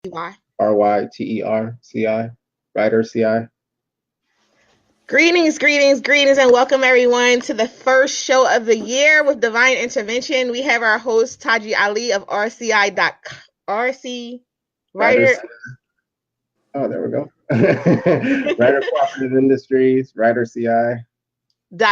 Y. Ryterci, Writer CI. Greetings, and welcome everyone to the first show of the year with Divine Intervention. We have our host Taji Ali of RC Writer. Writer Oh, there we go. Writer Cooperative Industries, Writer CI.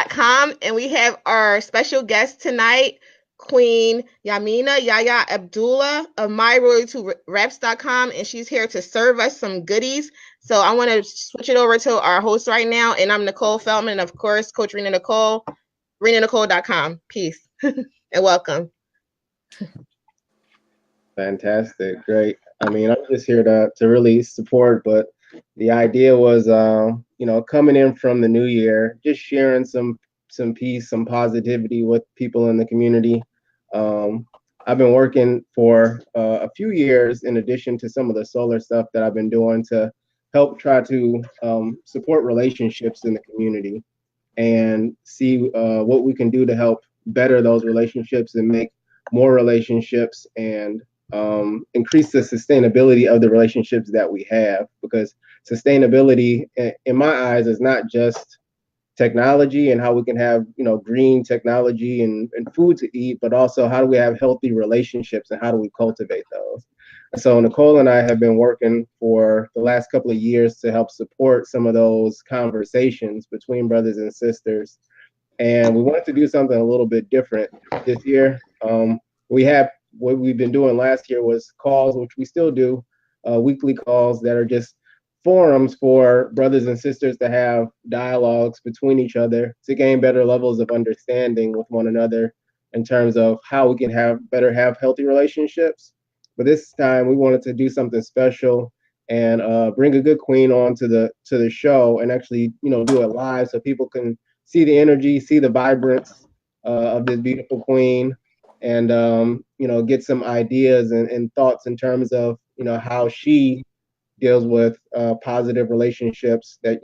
.com, and we have our special guest tonight, Queen Yamina Yaya Abdullah of MyRoyaltyReps.com, and she's here to serve us some goodies. So I want to switch it over to our host right now, and I'm Nicole Feldman, and of course, Coach Rena Nicole, RenaNicole.com. Peace and welcome. Fantastic, great. I mean, I'm just here to really support, but the idea was, coming in from the new year, just sharing some peace, some positivity with people in the community. Um, I've been working for a few years in addition to some of the solar stuff that I've been doing to help try to support relationships in the community and see what we can do to help better those relationships and make more relationships and increase the sustainability of the relationships that we have. Because sustainability, in my eyes, is not just technology and how we can have green technology and food to eat, but also how do we have healthy relationships and how do we cultivate those. And so Nicole and I have been working for the last couple of years to help support some of those conversations between brothers and sisters, and we wanted to do something a little bit different this year. We have what we've been doing last year was calls, which we still do, weekly calls that are just forums for brothers and sisters to have dialogues between each other to gain better levels of understanding with one another in terms of how we can have healthy relationships. But this time we wanted to do something special and bring a good queen on to the show and actually do it live so people can see the energy, see the vibrance of this beautiful queen, and get some ideas and thoughts in terms of how she deals with positive relationships. That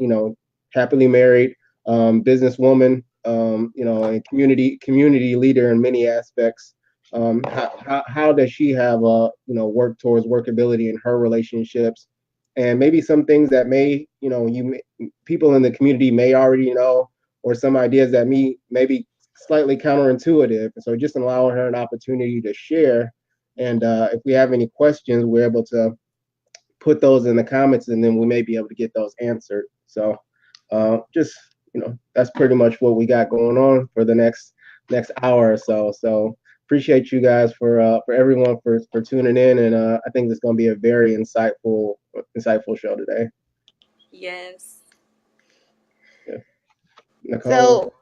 happily married, businesswoman, and community leader in many aspects. How does she have work towards workability in her relationships, and maybe some things that may people in the community may already know, or some ideas that may be slightly counterintuitive. So just allowing her an opportunity to share, and if we have any questions, we're able to put those in the comments, and then we may be able to get those answered. So just that's pretty much what we got going on for the next hour or so. So appreciate you guys for everyone for tuning in, and I think it's going to be a very insightful show today. Yes. Yeah. Nicole.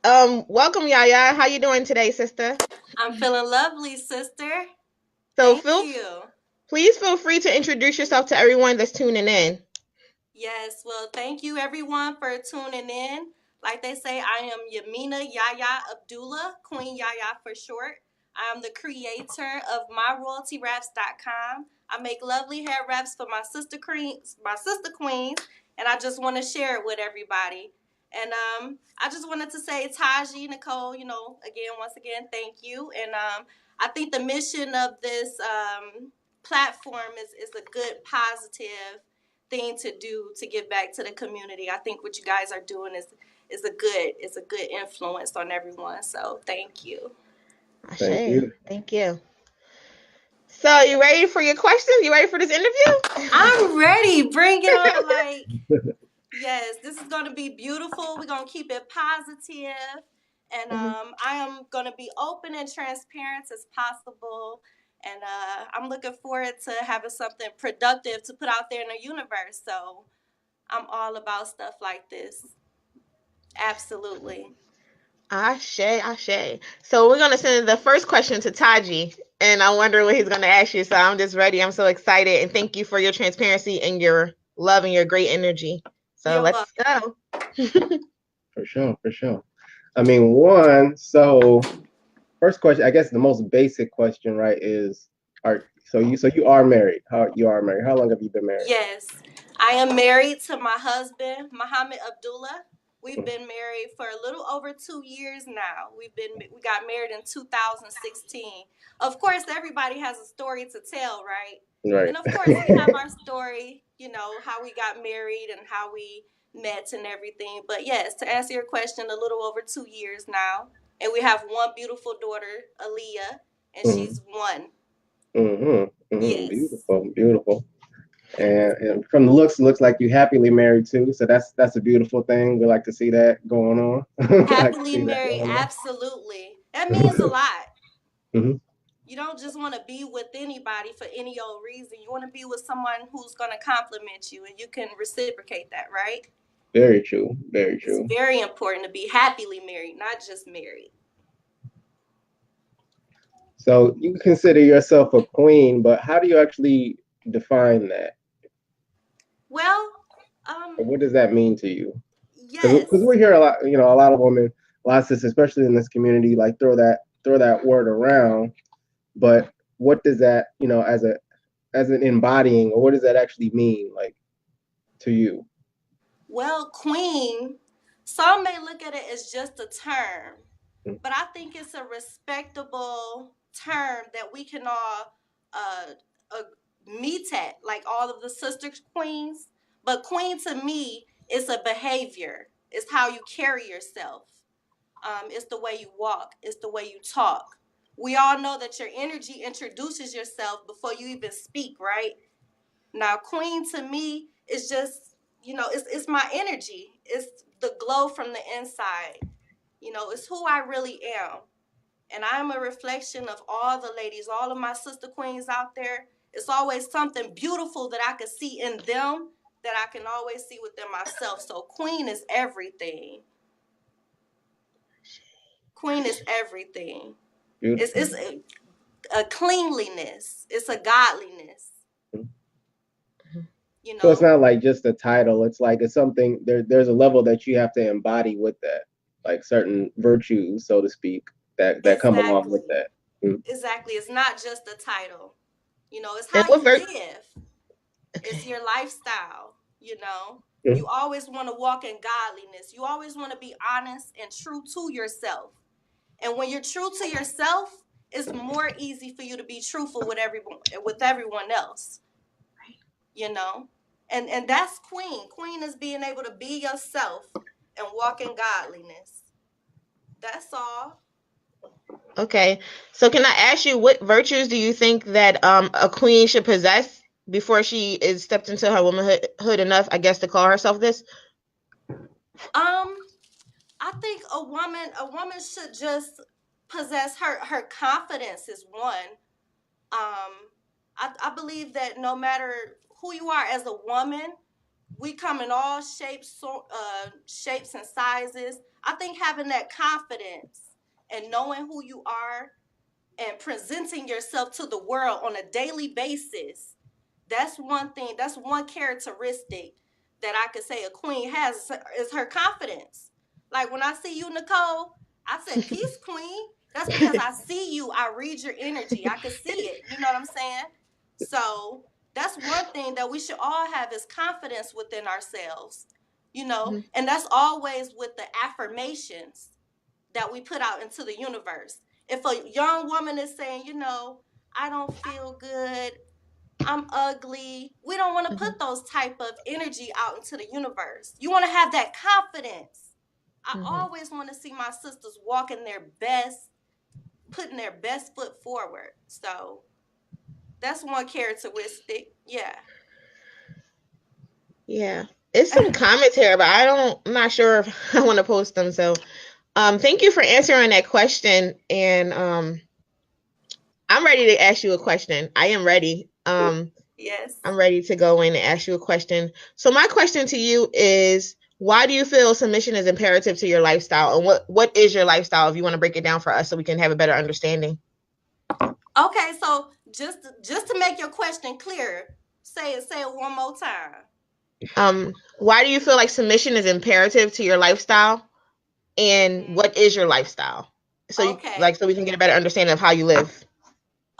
So, welcome Yaya. How you doing today, sister? I'm feeling lovely, sister. So, Thank you. please feel free to introduce yourself to everyone that's tuning in. Yes, well, thank you everyone for tuning in. Like they say, I am Yamina Yaya Abdullah, Queen Yaya for short. I'm the creator of MyRoyaltyReps.com. I make lovely hair wraps for my sister queens, and I just want to share it with everybody. And I just wanted to say, Taji, Nicole, once again, thank you. And I think the mission of this platform is a good, positive thing to do to give back to the community. I think what you guys are doing is a good influence on everyone. So thank you. Thank you. Thank you. So, you ready for your questions? You ready for this interview? I'm ready. Bring it on. Like, yes, this is going to be beautiful. We're going to keep it positive. And I am going to be open and transparent as possible. And I'm looking forward to having something productive to put out there in the universe. So I'm all about stuff like this. Absolutely. Ashe. So we're gonna send the first question to Taji, and I wonder what he's gonna ask you. So I'm just ready. I'm so excited, and thank you for your transparency and your love and your great energy. So You're let's welcome. go. For sure. I mean, so first question, I guess the most basic question, right, is you are married. How you are married? How long have you been married? Yes, I am married to my husband, Muhammad Abdullah. We've been married for a little over 2 years now. We got married in 2016. Of course, everybody has a story to tell, right? Right. And of course, we have our story, how we got married and how we met and everything. But yes, to answer your question, a little over 2 years now. And we have one beautiful daughter, Aaliyah, and Mm-hmm. she's one. Mm-hmm. Mm-hmm. Yes. Beautiful, beautiful. Yes. And from the looks, it looks like you're happily married too. So that's a beautiful thing. We like to see that going on. Like to Happily see that married, going on. absolutely. That means a lot. Hmm. You don't just want to be with anybody for any old reason. You want to be with someone who's going to compliment you and you can reciprocate that, right? Very true. Very It's true. very important to be happily married, not just married. So you consider yourself a queen, but how do you actually define that? Well, Or what does that mean to you? Because yes. we hear a lot, a lot of women, a lot of sisters, especially in this community, like throw that word around. But what does that, as an embodying, or what does that actually mean, like to you? Well, queen, some may look at it as just a term, but I think it's a respectable term that we can all uh, uh, meet at, like all of the sister queens. But queen to me is a behavior. It's how you carry yourself. It's the way you walk. It's the way you talk. We all know that your energy introduces yourself before you even speak, right? Now, queen to me is just, it's my energy. It's the glow from the inside. It's who I really am. And I'm a reflection of all the ladies, all of my sister queens out there. It's always something beautiful that I can see in them that I can always see within myself. So queen is everything. Queen is everything. It's Beautiful. it's a cleanliness. It's a godliness. You So it's know not like just a title. It's like it's something there's a level that you have to embody with that, like certain virtues, so to speak, that come along with exactly, that. Mm. exactly. It's not just a title. It's And how what you ver live. It's okay. your lifestyle. Mm. You always want to walk in godliness. You always want to be honest and true to yourself. And when you're true to yourself, it's more easy for you to be truthful with everyone else. You know, and that's queen. Queen is being able to be yourself and walk in godliness. That's all. Okay. So can I ask you what virtues do you think that a queen should possess before she is stepped into her womanhood enough, I guess, to call herself this? Um, I think a woman should just possess her confidence is one. I believe that no matter who you are as a woman, we come in all shapes and sizes. I think having that confidence and knowing who you are and presenting yourself to the world on a daily basis, that's one thing, that's one characteristic that I could say a queen has is her confidence. Like when I see you, Nicole, I said, "Peace, queen." That's because I see you, I read your energy, I can see it. You know what I'm saying? So that's one thing that we should all have is confidence within ourselves, Mhm. and that's always with the affirmations that we put out into the universe. If a young woman is saying, I don't feel good, I'm ugly, we don't want to Mhm. put those type of energy out into the universe. You want to have that confidence. I Mhm. always want to see my sisters walking their best, putting their best foot forward. So that's one characteristic. Yeah. Yeah. It's some comments here, but I'm not sure if I want to post them. So, thank you for answering that question. And I'm ready to ask you a question. I am ready. Yes. I'm ready to go in and ask you a question. So my question to you is, why do you feel submission is imperative to your lifestyle? And what is your lifestyle if you want to break it down for us so we can have a better understanding? Okay, so just to make your question clear, say it one more time. Why do you feel like submission is imperative to your lifestyle? And Hmm. what is your lifestyle? So Okay. so we can get a better understanding of how you live.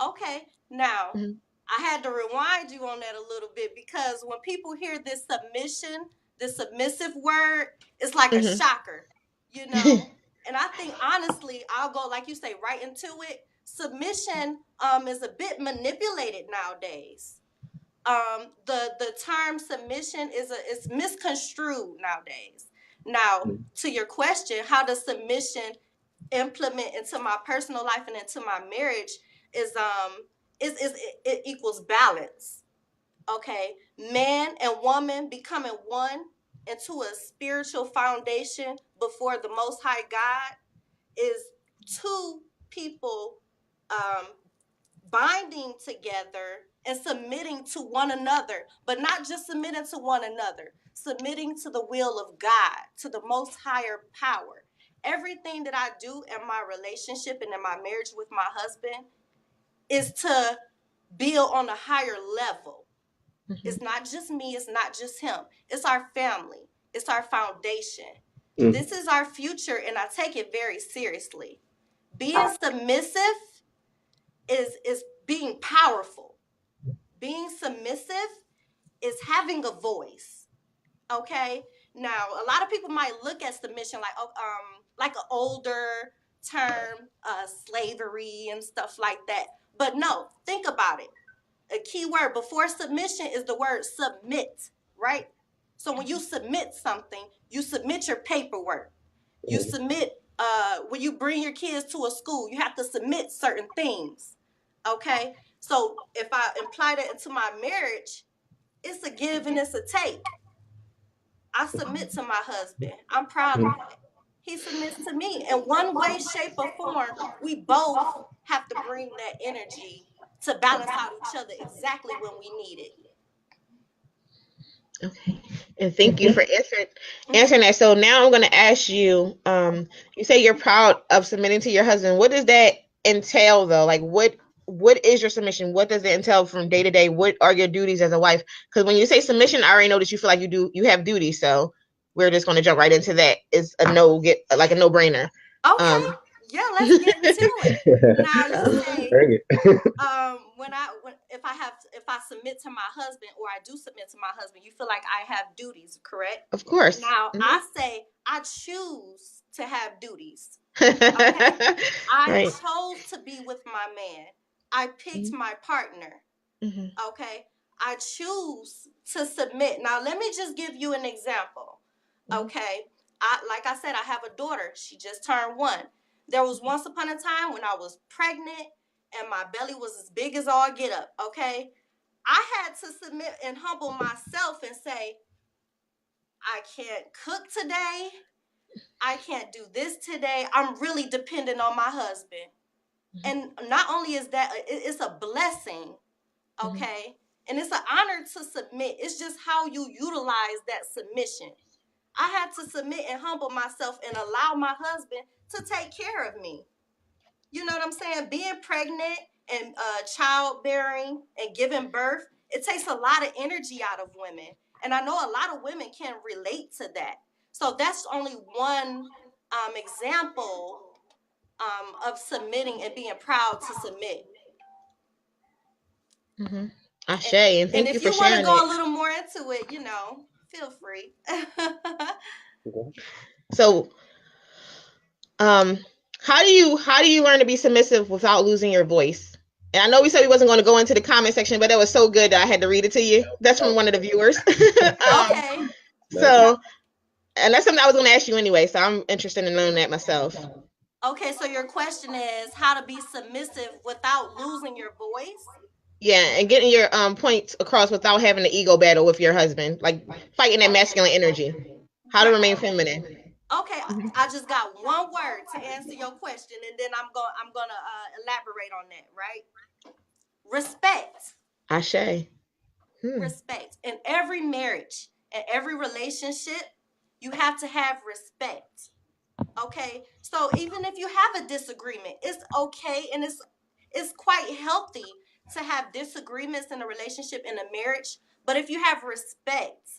Okay. Now, Mm-hmm. I had to rewind you on that a little bit because when people hear this submission, the submissive word is like a Mhm. shocker, you know. And I think honestly, I'll go like you say right into it. Submission is a bit manipulated nowadays. The term submission is misconstrued nowadays. Now, to your question, how does submission implement into my personal life and into my marriage is it equals balance. Okay, man and woman becoming one into a spiritual foundation before the Most High God is two people um, binding together and submitting to one another, but not just submitting to one another, submitting to the will of God, to the most higher power. Everything that I do in my relationship and in my marriage with my husband is to build on a higher level. Mhm. It's not just me, it's not just him. It's our family. It's our foundation. Mhm. This is our future, and I take it very seriously. Being submissive is being powerful. Being submissive is having a voice. Okay? Now, a lot of people might look at submission like an older term, slavery and stuff like that. But no, think about it. A key word before submission is the word submit, right? So when you submit something, you submit your paperwork. You submit when you bring your kids to a school, you have to submit certain things. Okay? So if I apply that into my marriage, it's a give and it's a take. I submit to my husband. I'm proud of that. He submits to me. In one way, shape, or form, we both have to bring that energy to balance out each other exactly when we need it. Okay. And thank you for answering that. So now I'm going to ask you. You say you're proud of submitting to your husband. What does that entail, though? Like, what is your submission? What does it entail from day to day? What are your duties as a wife? Because when you say submission, I already know that you feel like you have duties. So we're just going to jump right into that. It's a no brainer. Okay. Yeah, let's get into it. Now you say, Bring it. if I submit to my husband or I do submit to my husband, you feel like I have duties, correct? Of course. Now I say I choose to have duties. Okay. I Right. chose to be with my man. I picked my partner. Mhm. Okay. I choose to submit. Now let me just give you an example. Okay. Like I said, I have a daughter. She just turned 1. There was once upon a time when I was pregnant and my belly was as big as all get up. Okay. I had to submit and humble myself and say, I can't cook today. I can't do this today. I'm really dependent on my husband. And not only is that, it's a blessing, okay? And it's an honor to submit. It's just how you utilize that submission. I had to submit and humble myself and allow my husband to take care of me. You know what I'm saying? Being pregnant and childbearing and giving birth, it takes a lot of energy out of women. And I know a lot of women can relate to that. So that's only one example of submitting and being proud to submit. Mm-hmm. Ashe, and thank you if for you want to sharing go it. a little more into it, feel free. So, how do you learn to be submissive without losing your voice? And I know we said we wasn't going to go into the comment section, but that was so good that I had to read it to you. That's from one of the viewers. Okay. So, and that's something I was going to ask you anyway. So I'm interested in knowing that myself. Okay, so your question is how to be submissive without losing your voice? Yeah, and getting your points across without having an ego battle with your husband, like fighting that masculine energy. How to remain feminine. Okay, I just got one word to answer your question, and then I'm gonna elaborate on that. Right? Respect. Ashe. Respect. In every marriage and every relationship, you have to have respect. Okay, so even if you have a disagreement, it's okay, and it's quite healthy to have disagreements in a relationship, in a marriage. But if you have respect,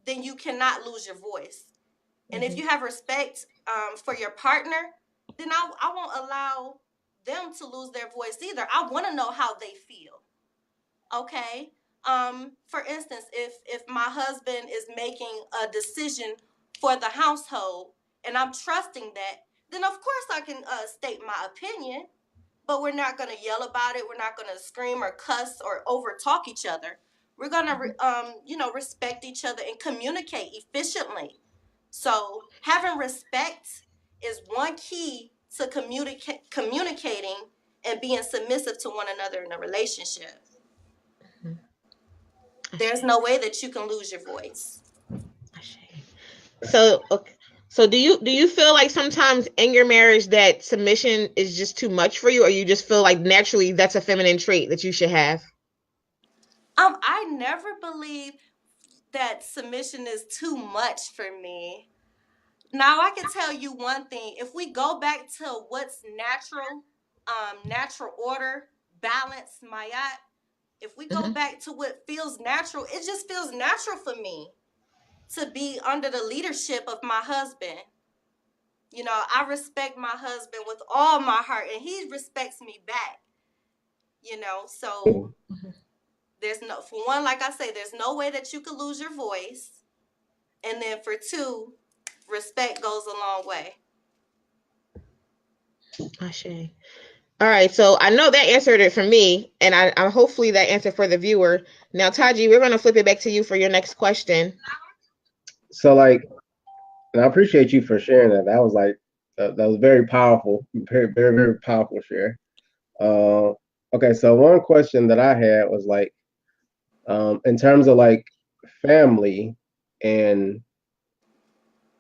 then you cannot lose your voice. And if you have respect for your partner, then I won't allow them to lose their voice either. I want to know how they feel. Okay. For instance, if my husband is making a decision for the household and I'm trusting that, then of course I can state my opinion, but we're not going to yell about it. We're not going to scream or cuss or over talk each other. We're going to, respect each other and communicate efficiently. So having respect is one key to communicating and being submissive to one another in a relationship. There's no way that you can lose your voice. So, okay. So do you feel like sometimes in your marriage that submission is just too much for you, or you just feel like naturally that's a feminine trait that you should have? I never believed that submission is too much for me. Now I can tell you one thing. If we go back to what's natural, natural order, balance, mayat, if we go back to what feels natural, it just feels natural for me to be under the leadership of my husband. I respect my husband with all my heart, and he respects me back. So there's no, for one, like I say, there's no way that you could lose your voice. And then for two, respect goes a long way. Ashe. All right, so I know that answered it for me, and I hopefully that answered for the viewer. Now, Taji, we're going to flip it back to you for your next question. So, like, and I appreciate you for sharing that. That was like, that was very powerful, very, very, very powerful share. Okay, so one question that I had was like, in terms of like family and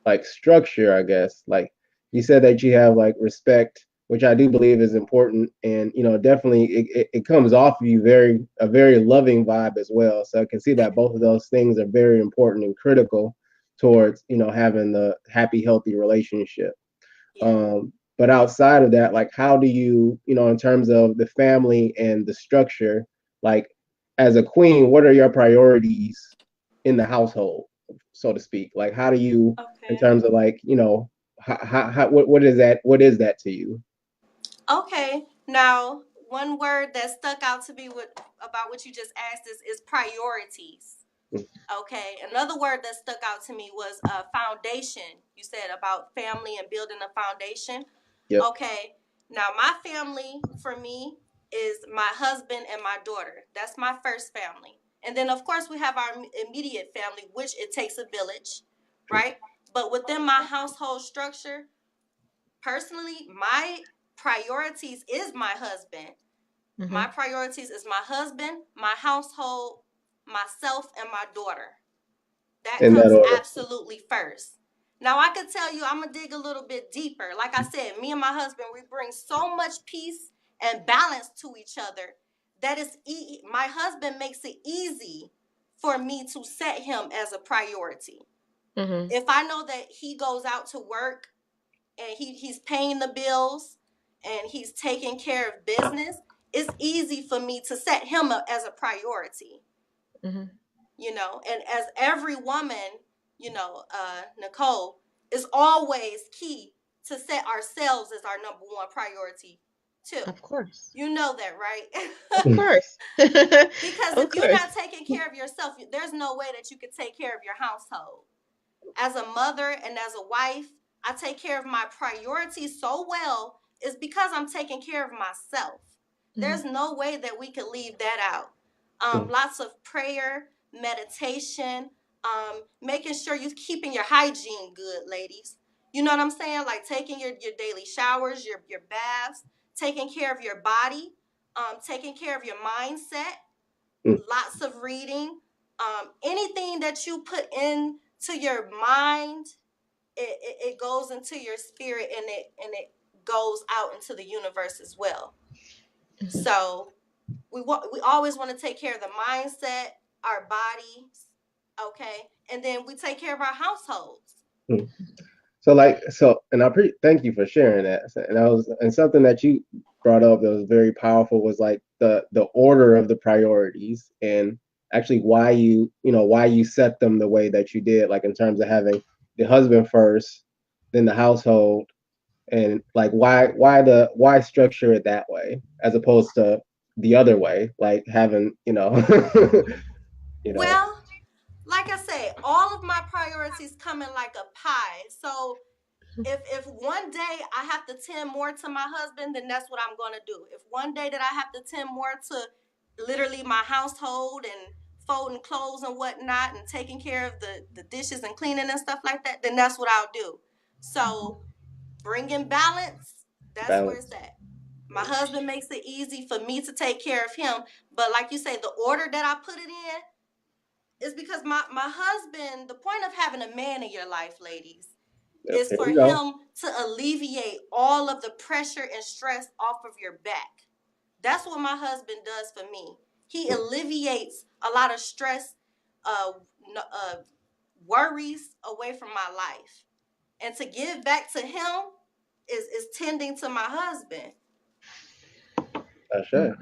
like structure, I guess, like you said that you have like respect, which I do believe is important, and definitely it comes off of you a very loving vibe as well. So I can see that both of those things are very important and critical towards having the happy, healthy relationship. Yeah. But outside of that, like how do you, in terms of the family and the structure, like as a queen, what are your priorities in the household, so to speak? Like how do you, in terms of like, what is that to you? Okay. Now, one word that stuck out to me about what you just asked is priorities. Okay. Another word that stuck out to me was foundation. You said about family and building a foundation. Yep. Okay. Now, my family for me is my husband and my daughter. That's my first family. And then, of course, we have our immediate family, which it takes a village, right? But within my household structure, personally, my priorities is my husband. My priorities is my husband, my household, myself, and my daughter. That comes absolutely first. Now, I could tell you, I'm going to dig a little bit deeper. Like I said, me and my husband, we bring so much peace and balance to each other that my husband makes it easy for me to set him as a priority. If I know that he goes out to work and he's paying the bills and he's taking care of business, it's easy for me to set him up as a priority. And as every woman, Nicole, is always key to set ourselves as our number one priority too. Of course. You know that, right? Of course. Because if you're not taking care of yourself, there's no way that you can take care of your household. As a mother and as a wife, I take care of my priorities so well is because I'm taking care of myself. There's no way that we could leave that out. Lots of prayer, meditation, making sure you're keeping your hygiene good, ladies. You know what I'm saying? Like taking your daily showers, your baths, taking care of your body, taking care of your mindset, lots of reading, anything that you put into your mind, it goes into your spirit and it goes out into the universe as well. So we always want to take care of the mindset, our bodies, okay, and then we take care of our households. So and thank you for sharing that. And something that you brought up that was very powerful was like the order of the priorities and actually why you set them the way that you did, like in terms of having the husband first, then the household, and like why structure it that way as opposed to the other way, like having You know. Well, like I say, all of my priorities come in like a pie. So if one day I have to tend more to my husband, then that's what I'm gonna do. If one day that I have to tend more to literally my household and folding clothes and whatnot and taking care of the dishes and cleaning and stuff like that, then that's what I'll do. So bringing balance, that's where it's Balance. at. My husband makes it easy for me to take care of him. But like you say, the order that I put it in is because my husband, the point of having a man in your life, ladies, Yep, is here for we go. him to alleviate all of the pressure and stress off of your back. That's what my husband does for me. He alleviates a lot of stress, uh, uh, worries away from my life. And to give back to him is tending to my husband. That's right.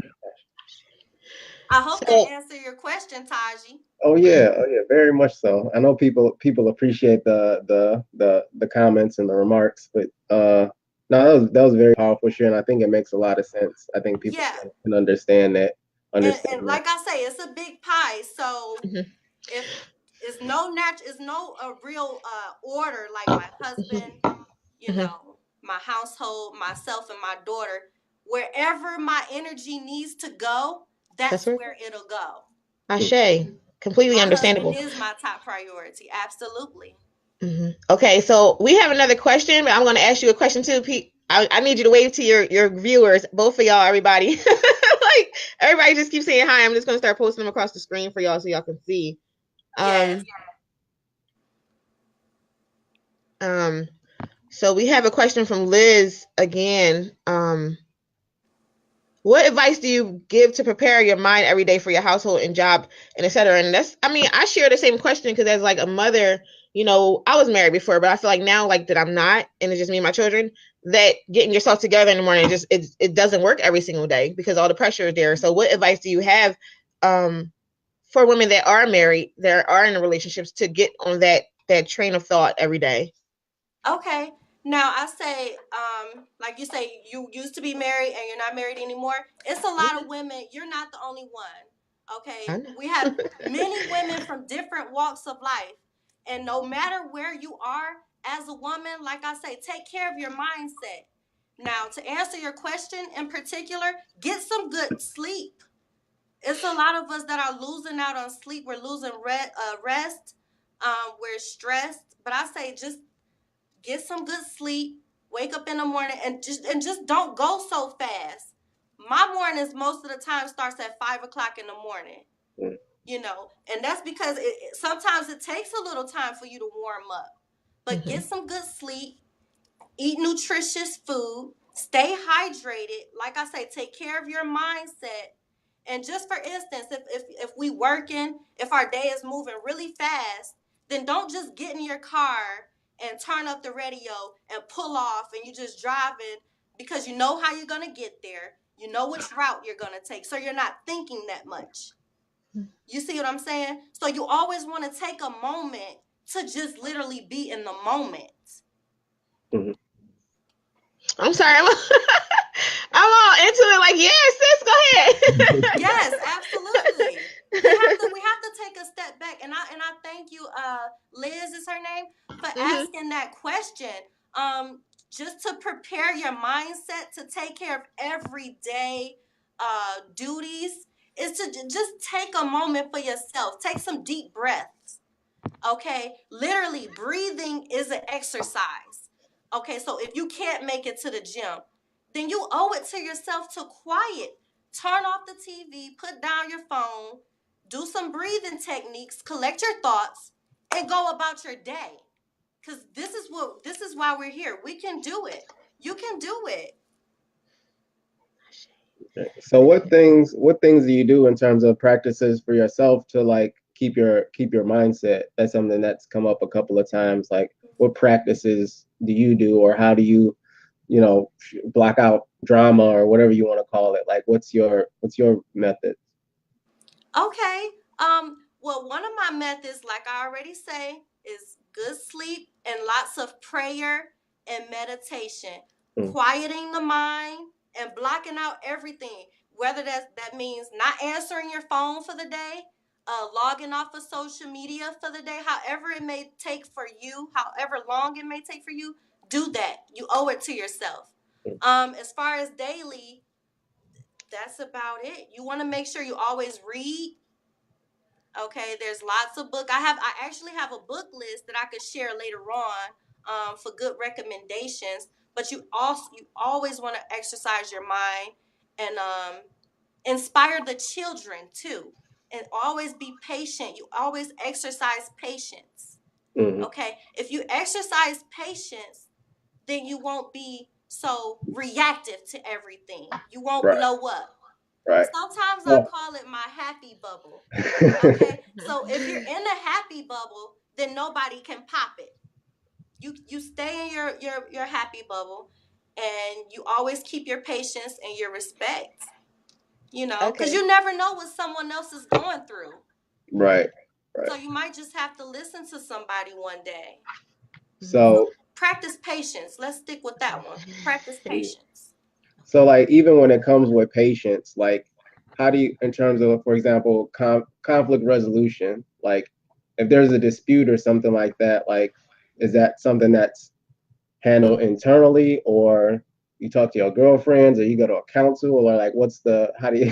I hope that So answered your question, Taji. Oh yeah, very much so. I know people appreciate the comments and the remarks, but no, that was very powerful, Sharon. I think it makes a lot of sense. I think people Yeah. can understand that. And Understand that. like I say, it's a big pie. So mhm, if it's no real order like my husband, you mhm. know, my household, myself and my daughter, wherever my energy needs to go, That's that's right. where it'll go. Ashe. Completely My husband understandable. is my top priority. Absolutely. Okay, so we have another question, but I'm going to ask you a question too, Pete. I need you to wave to your viewers, both of y'all, everybody. Like everybody just keep saying hi. I'm just going to start posting them across the screen for y'all so y'all can see. Yes. Um, um, so we have a question from Liz again. What advice do you give to prepare your mind every day for your household and job and etc.? And that's, I mean, I share the same question because as like a mother, I was married before, but I feel like now like that I'm not, and it's just me and my children. That getting yourself together in the morning just it doesn't work every single day because all the pressure is there. So, what advice do you have for women that are married, that are in relationships, to get on that train of thought every day? Okay. Now I say, like you say, you used to be married and you're not married anymore. It's a lot of women. You're not the only one. I Okay. know. We have many women from different walks of life. And no matter where you are as a woman, like I say, take care of your mindset. Now, to answer your question in particular, get some good sleep. It's a lot of us that are losing out on sleep. We're losing rest. We're stressed. But I say just get some good sleep, wake up in the morning, and just don't go so fast. My mornings most of the time starts at 5 o'clock in the morning, Mm. and that's because sometimes it takes a little time for you to warm up. But get Mhm. some good sleep, eat nutritious food, stay hydrated. Like I say, take care of your mindset. And just for instance, if we working, if our day is moving really fast, then don't just get in your car and turn up the radio and pull off and you just driving because you know how you're gonna get there. You know which route you're gonna take. So you're not thinking that much. You see what I'm saying? So you always want to take a moment to just literally be in the moment. Mhm. I'm sorry. I'm all into it. Like, yeah, sis, go ahead. Yes, absolutely. We have to take a step back, and I thank you, Liz is her name, for Mhm. asking that question. Um, just to prepare your mindset to take care of everyday duties is to just take a moment for yourself. Take some deep breaths. Okay, literally, breathing is an exercise. Okay, so if you can't make it to the gym, then you owe it to yourself to quiet. Turn off the TV, put down your phone, do some breathing techniques, collect your thoughts, and go about your day. Cause this is why we're here. We can do it. You can do it. So what things do you do in terms of practices for yourself to like keep your mindset? That's something that's come up a couple of times. Like what practices do you do, or how do you block out drama or whatever you want to call it? Like what's your method? Okay. Well, one of my methods, like I already say, is good sleep and lots of prayer and meditation, Mm. quieting the mind and blocking out everything. Whether that means not answering your phone for the day, logging off of social media for the day, however it may take for you, however long it may take for you, do that. You owe it to yourself. As far as daily, that's about it. You want to make sure you always read. Okay, there's lots of book. I actually have a book list that I could share later on for good recommendations. But you always want to exercise your mind and inspire the children too, and always be patient. You always exercise patience. Mhm. Okay, if you exercise patience, then you won't be so reactive to everything. You won't Right. blow up. Right. Sometimes I Well, call it my happy bubble. Okay, so if you're in a happy bubble, then nobody can pop it. You stay in your happy bubble, and you always keep your patience and your respect. You know, because Okay. you never know what someone else is going through. right. So you might just have to listen to somebody one day. So Practice patience. Let's stick with that one. Practice patience. So like even when it comes with patience, like how do you, in terms of, for example, conflict resolution, like if there's a dispute or something like that, like is that something that's handled internally, or you talk to your girlfriends, or you go to a counsel, or like what's the how do you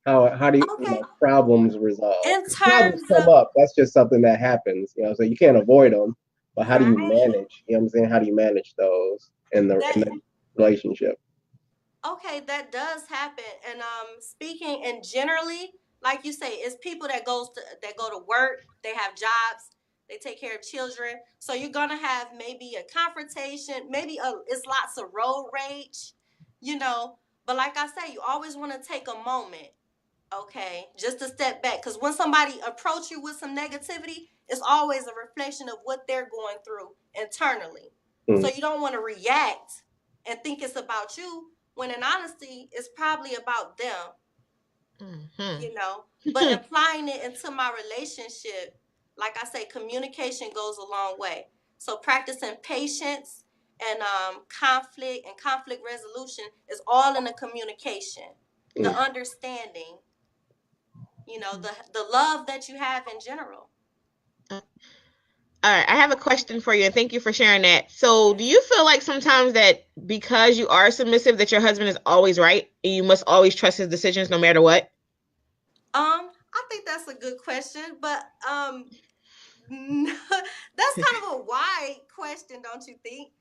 how do you, Okay. problems resolve? In 'Cause problems terms come of up. That's just something that happens, so you can't avoid them. But how do you right, manage? You know what I'm saying? How do you manage those in the relationship? okay, that does happen. And speaking and generally, like you say, it's people that go to work, they have jobs, they take care of children. So you're gonna have maybe a confrontation, it's lots of road rage, you know. But like I say, you always want to take a moment, okay, just to step back, because when somebody approach you with some negativity, it's always a reflection of what they're going through internally. So you don't want to react and think it's about you, when in honesty it's probably about them. You know, but applying it into my relationship, like I say, communication goes a long way. So practicing patience and conflict resolution is all in the communication, the understanding, the love that you have in general. All right, I have a question for you, and thank you for sharing that. So, do you feel like sometimes that because you are submissive, that your husband is always right, and you must always trust his decisions no matter what? I think that's a good question, but that's kind of a wide question, don't you think?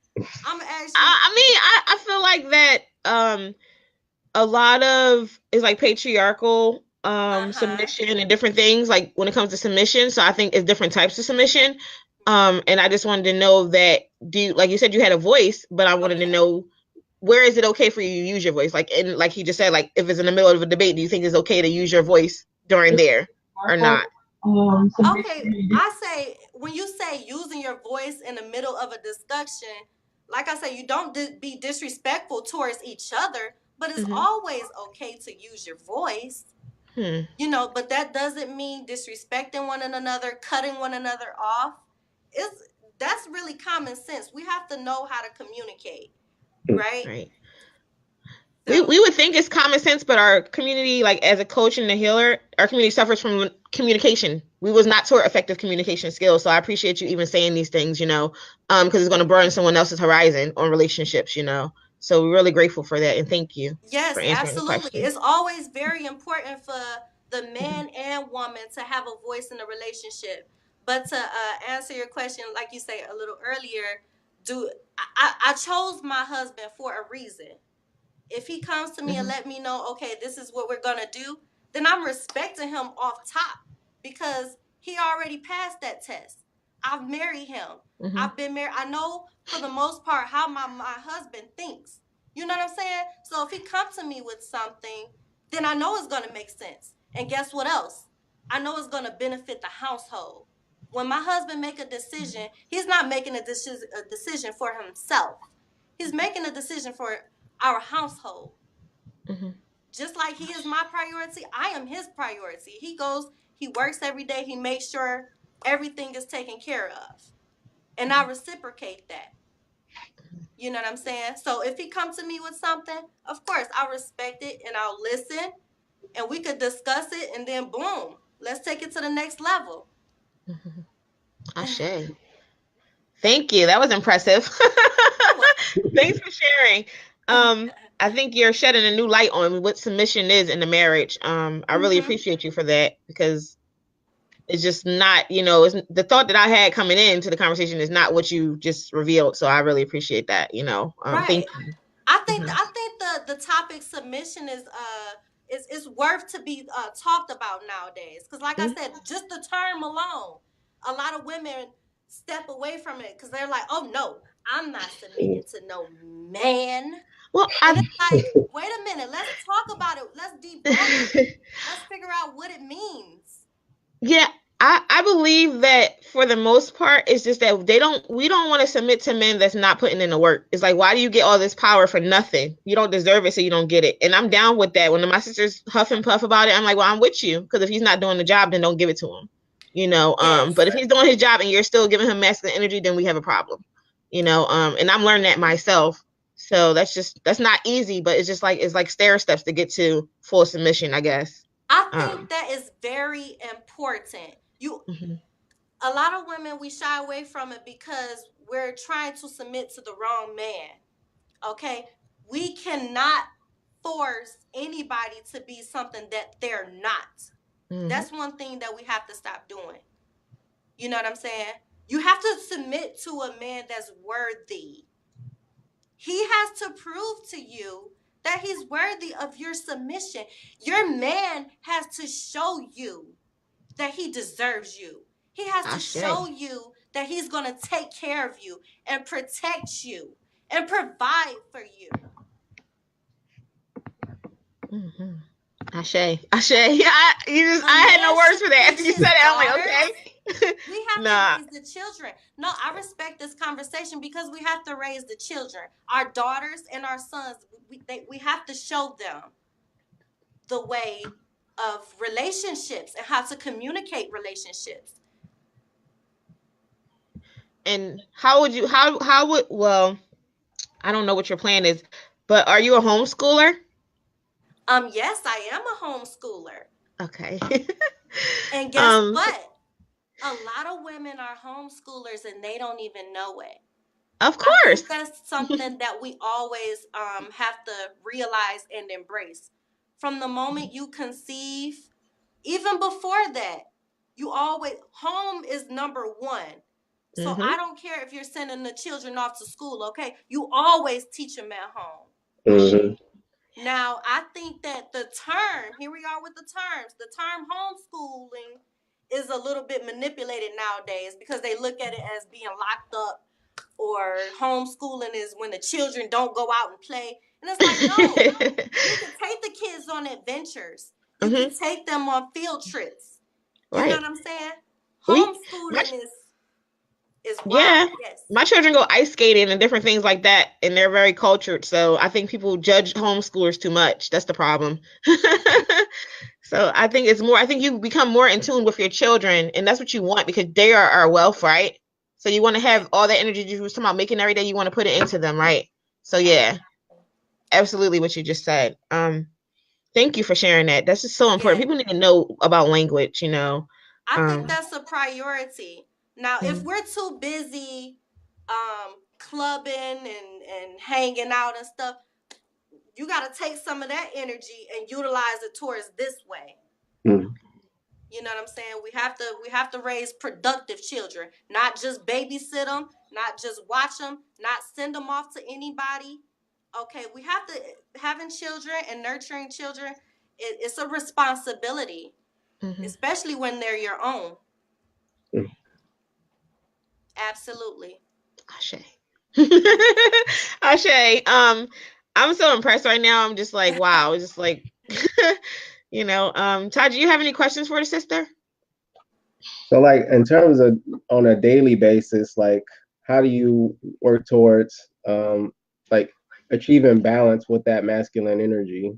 I'm actually I feel like that a lot of is like patriarchal uh-huh. submission and different things like when it comes to submission. So I think it's different types of submission. And I just wanted to know that do you, like you said you had a voice, but I wanted to Okay. know where is it okay for you to use your voice? Like and like he just said, like if it's in the middle of a debate, do you think it's okay to use your voice during there or not? Okay, I say when you say using your voice in the middle of a discussion, like I say, you don't be disrespectful towards each other, but it's Mm-hmm. always okay to use your voice. Hmm. But that doesn't mean disrespecting one another, cutting one another off. It's That's really common sense. We have to know how to communicate, right? Right. We So would think it's common sense, but our community, like as a coach and a healer, our community suffers from communication. We was not taught effective communication skills. So I appreciate you even saying these things, because it's going to burn someone else's horizon on relationships. So we're really grateful for that, and thank you for yes, answering the absolutely. question. It's always very important for the man and woman to have a voice in the relationship. But to answer your question, like you say a little earlier, do I chose my husband for a reason. If he comes to me and Mm-hmm. let me know, okay, this is what we're gonna do, then I'm respecting him off top, because he already passed that test. I've married him. Mm-hmm. I've been married. I know for the most part how my husband thinks. You know what I'm saying? So if he comes to me with something, then I know it's gonna make sense. And guess what else? I know it's gonna benefit the household. When my husband make a decision, he's not making a decision for himself. He's making a decision for our household. Mm-hmm. Just like he is my priority, I am his priority. He works every day, he makes sure everything is taken care of. And I reciprocate that. You know what I'm saying? So if he comes to me with something, of course, I'll respect it and I'll listen and we could discuss it, and then boom. Let's take it to the next level. Ashe. Thank you. That was impressive. Thanks for sharing. I think you're shedding a new light on what submission is in the marriage. I really appreciate you for that, because it's just not, it's the thought that I had coming into the conversation is not what you just revealed. So I really appreciate that, Right. Thank you. I think the topic submission is worth to be talked about nowadays, because like I said, just the term alone, a lot of women step away from it because they're like, oh no, I'm not submitting to no man. Well, and it's like, wait a minute, let's talk about it. Let's debunk it. Let's figure out what it means. Yeah, I believe that for the most part, it's just that we don't want to submit to men that's not putting in the work. It's like, why do you get all this power for nothing? You don't deserve it, so you don't get it. And I'm down with that. When my sisters huff and puff about it, I'm like, well, I'm with you, because if he's not doing the job, then don't give it to him. Yes. But if he's doing his job and you're still giving him masculine energy, then we have a problem. And I'm learning that myself. So that's not easy, but it's like stair steps to get to full submission, I guess. I think that is very important. A lot of women, we shy away from it because we're trying to submit to the wrong man. Okay? We cannot force anybody to be something that they're not. That's one thing that we have to stop doing. You know what I'm saying? You have to submit to a man that's worthy. He has to prove to you that he's worthy of your submission. Your man has to show you that he deserves you. He has to show you that he's going to take care of you and protect you and provide for you. Ashe. Yeah, I had no words for that. After you said it, I'm like, okay. We have to raise the children. No, I respect this conversation because we have to raise the children. Our daughters and our sons, we have to show them the way of relationships and how to communicate relationships. And well, I don't know what your plan is, but are you a homeschooler? Yes, I am a homeschooler. Okay. And guess what? A lot of women are homeschoolers and they don't even know it. Of course. I think that's something that we always have to realize and embrace. From the moment you conceive, even before that, home is number one. So I don't care if you're sending the children off to school, okay? You always teach them at home. Now, I think that here we are with the term homeschooling is a little bit manipulated nowadays because they look at it as being locked up, or homeschooling is when the children don't go out and play. And it's like, no, you can take the kids on adventures. You can take them on field trips. You know what I'm saying? Homeschooling is wild. Yeah. Yes. My children go ice skating and different things like that, and they're very cultured. So I think people judge homeschoolers too much. That's the problem. So I think you become more in tune with your children, and that's what you want, because they are our wealth, right? So you want to have all that energy you were talking about making every day, you want to put it into them, right? So yeah, absolutely what you just said. Thank you for sharing that. That's just so important. People need to know about language, I think that's a priority. Now, if we're too busy clubbing and hanging out and stuff, you got to take some of that energy and utilize it towards this way. You know what I'm saying? We have to raise productive children, not just babysit them, not just watch them, not send them off to anybody. Okay, we have to having children and nurturing children. It's a responsibility, especially when they're your own. Absolutely. Ashe. Ashe. I'm so impressed right now. I'm just like, wow. It's just like, Todd, do you have any questions for the sister? So like in terms of on a daily basis, like how do you work towards like achieving balance with that masculine energy?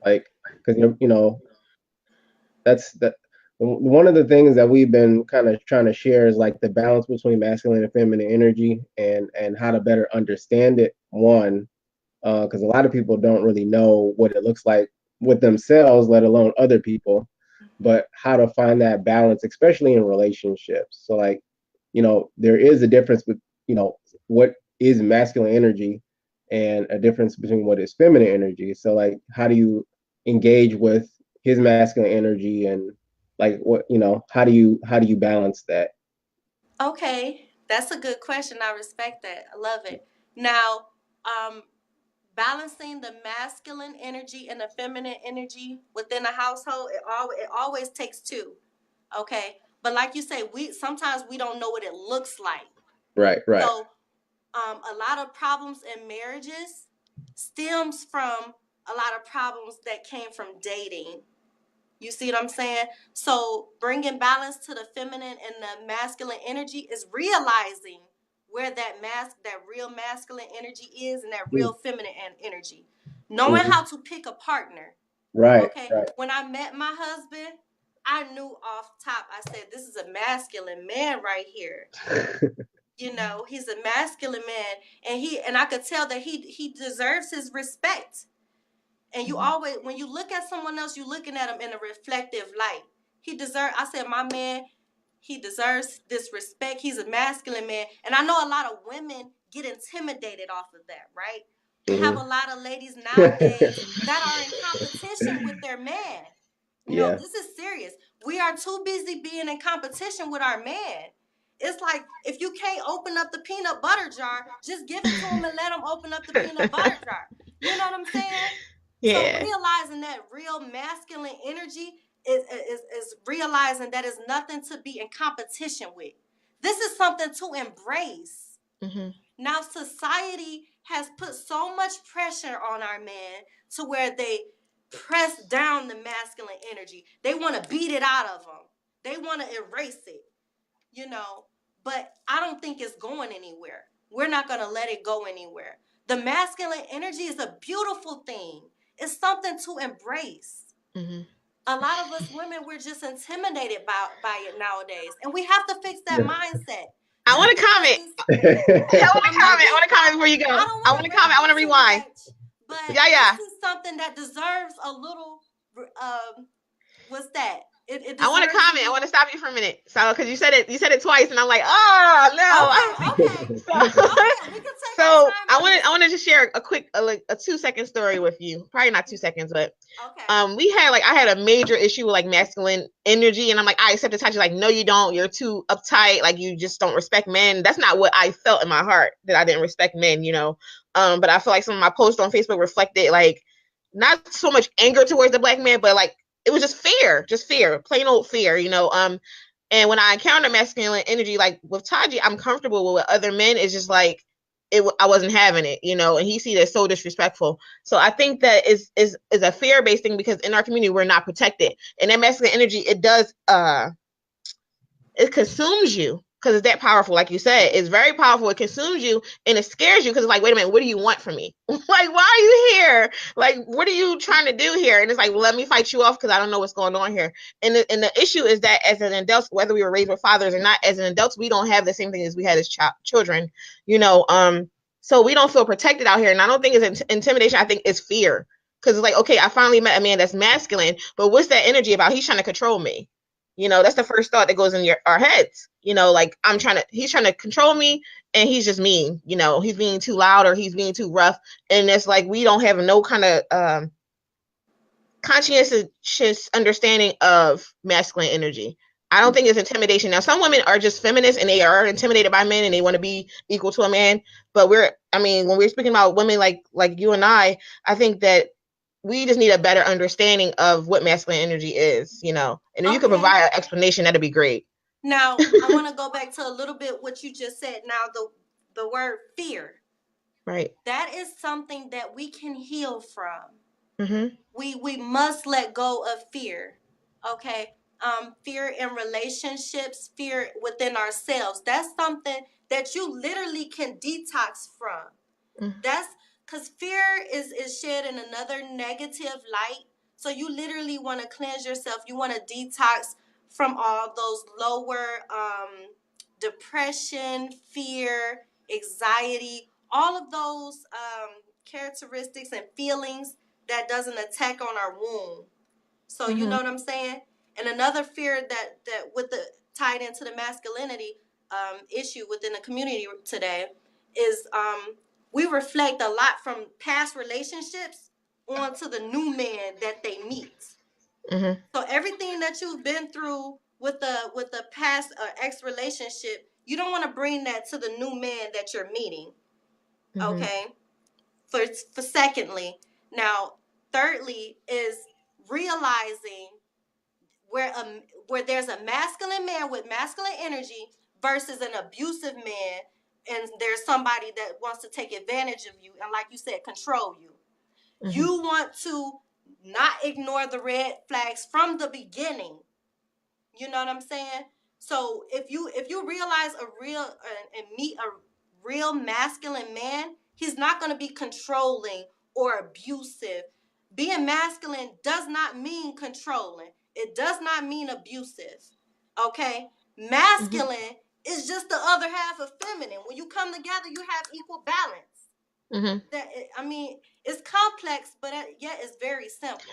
Like, because that's one of the things that we've been kind of trying to share is like the balance between masculine and feminine energy, and how to better understand it. One, because a lot of people don't really know what it looks like with themselves, let alone other people. but how to find that balance, especially in relationships. So like, there is a difference with, what is masculine energy and a difference between what is feminine energy. So like, how do you engage with his masculine energy, and like what, how do you balance that? Okay, that's a good question. I respect that. I love it. Now, um, balancing the masculine energy and the feminine energy within a household, it always takes two. Okay, but like you say, we sometimes we don't know what it looks like. Right, right. So, a lot of problems in marriages stems from a lot of problems that came from dating. You see what I'm saying? So bringing balance to the feminine and the masculine energy is realizing where that real masculine energy is and that real feminine energy. Knowing Mm-hmm. how to pick a partner. Right, Okay. right. When I met my husband, I knew off top, I said, this is a masculine man right here. He's a masculine man, and I could tell that he deserves his respect. And you always, when you look at someone else, you're looking at him in a reflective light. I said, my man, he deserves this respect. He's a masculine man. And I know a lot of women get intimidated off of that, right? You have a lot of ladies nowadays that are in competition with their man. Yeah. This is serious. We are too busy being in competition with our man. It's like, if you can't open up the peanut butter jar, just give it to him and let him open up the peanut butter jar. You know what I'm saying? So Yeah. realizing that real masculine energy is realizing that it's nothing to be in competition with. This is something to embrace. Mm-hmm. Now society has put so much pressure on our men to where they press down the masculine energy. They want to beat it out of them. They want to erase it, but I don't think it's going anywhere. We're not going to let it go anywhere. The masculine energy is a beautiful thing. It's something to embrace. Mm-hmm. A lot of us women, we're just intimidated by it nowadays. And we have to fix that mindset. I want to comment. I want to comment before you go. I want to comment. I want to rewind. But Yeah. this is something that deserves a little, what's that? I want to comment. I want to stop you for a minute. So, because you said it twice, and I'm like, oh no. Okay. We can take so our time. I want to just share a quick, a 2-second story with you. Probably not 2 seconds, but okay. I had a major issue with like masculine energy, and I'm like, I accept the title. Like, no, you don't. You're too uptight. Like, you just don't respect men. That's not what I felt in my heart, that I didn't respect men. But I feel like some of my posts on Facebook reflected like not so much anger towards the black man, but like it was just fear, plain old fear. And when I encounter masculine energy, like with Taji, I'm comfortable with other men. It's just like I wasn't having it, and he sees it as so disrespectful. So I think that is a fear based thing, because in our community we're not protected, and that masculine energy, it does it consumes you, because it's that powerful. Like you said, it's very powerful. It consumes you and it scares you, because it's like, wait a minute, what do you want from me? Like, why are you here? Like, what are you trying to do here? And it's like, well, let me fight you off, because I don't know what's going on here. And the issue is that as an adult, whether we were raised with fathers or not, as an adult, we don't have the same thing as we had as children. So we don't feel protected out here. And I don't think it's intimidation. I think it's fear, because it's like, okay, I finally met a man that's masculine, but what's that energy about? He's trying to control me. That's the first thought that goes in our heads. Like, he's trying to control me, and he's just mean. He's being too loud, or he's being too rough. And it's like, we don't have no kind of conscientious understanding of masculine energy. I don't think it's intimidation. Now, some women are just feminists and they are intimidated by men and they want to be equal to a man. But when we're speaking about women like you and I think that we just need a better understanding of what masculine energy is, and if you could provide an explanation, that'd be great. Now, I want to go back to a little bit what you just said. Now, the word fear. Right. That is something that we can heal from. Mm-hmm. We must let go of fear. Okay. Fear in relationships, fear within ourselves. That's something that you literally can detox from. Mm-hmm. That's because fear is shed in another negative light. So you literally want to cleanse yourself. You want to detox from all those lower depression, fear, anxiety, all of those characteristics and feelings that doesn't attack on our womb. So you know what I'm saying? And another fear that with the tied into the masculinity issue within the community today is we reflect a lot from past relationships onto the new man that they meet. Mm-hmm. So everything that you've been through with the past ex relationship, you don't want to bring that to the new man that you're meeting. Mm-hmm. Okay. For secondly, now thirdly is realizing where there's a masculine man with masculine energy versus an abusive man, and there's somebody that wants to take advantage of you and, like you said, control you. Mm-hmm. You want to not ignore the red flags from the beginning. You know what I'm saying? So if you realize and meet a real masculine man, he's not going to be controlling or abusive. Being masculine does not mean controlling. It does not mean abusive. Okay? Masculine is just the other half of feminine. When you come together, you have equal balance. I mean, it's complex, but yet it's very simple.